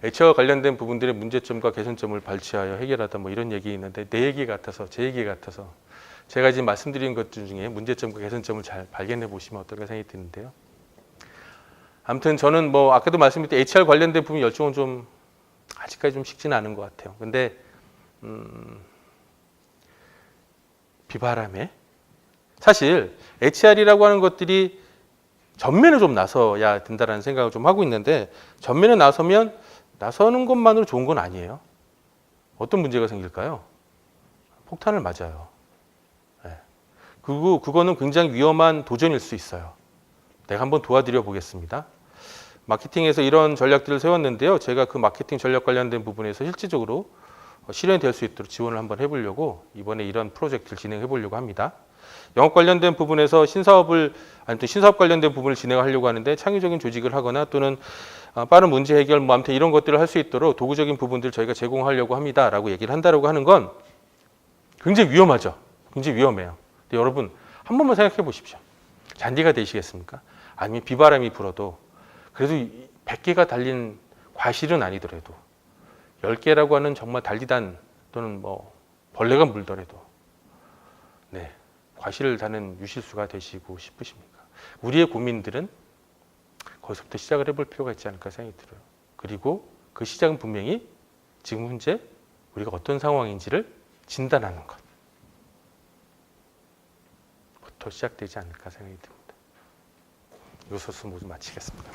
HTED와 관련된 부분들의 문제점과 개선점을 발췌하여 해결하다 뭐 이런 얘기 있는데 내 얘기 같아서 제 얘기 같아서 제가 지금 말씀드린 것들 중에 문제점과 개선점을 잘 발견해 보시면 어떨까 생각이 드는데요. 아무튼 저는 뭐 아까도 말씀드린 HR 관련된 부분 열정은 좀 아직까지 좀 식지는 않은 것 같아요. 근데 비바람에 사실 HR이라고 하는 것들이 전면에 좀 나서야 된다라는 생각을 좀 하고 있는데 전면에 나서는 것만으로 좋은 건 아니에요. 어떤 문제가 생길까요? 폭탄을 맞아요. 네. 그리고 그거는 굉장히 위험한 도전일 수 있어요. 내가 한번 도와드려 보겠습니다. 마케팅에서 이런 전략들을 세웠는데요. 제가 그 마케팅 전략 관련된 부분에서 실질적으로 실현이 될 수 있도록 지원을 한번 해보려고 이번에 이런 프로젝트를 진행해 보려고 합니다. 영업 관련된 부분에서 신사업 관련된 부분을 진행하려고 하는데 창의적인 조직을 하거나 또는 빠른 문제 해결 뭐 아무튼 이런 것들을 할 수 있도록 도구적인 부분들을 저희가 제공하려고 합니다라고 얘기를 한다라고 하는 건 굉장히 위험하죠. 굉장히 위험해요. 근데 여러분 한 번만 생각해 보십시오. 잔디가 되시겠습니까? 아니면 비바람이 불어도 그래도 100개가 달린 과실은 아니더라도 10개라고 하는 정말 달리단 또는 뭐 벌레가 물더라도 네, 과실을 다는 유실수가 되시고 싶으십니까? 우리의 고민들은 거기서부터 시작을 해볼 필요가 있지 않을까 생각이 들어요. 그리고 그 시작은 분명히 지금 현재 우리가 어떤 상황인지를 진단하는 것부터 시작되지 않을까 생각이 듭니다. 이것으로 모두 마치겠습니다.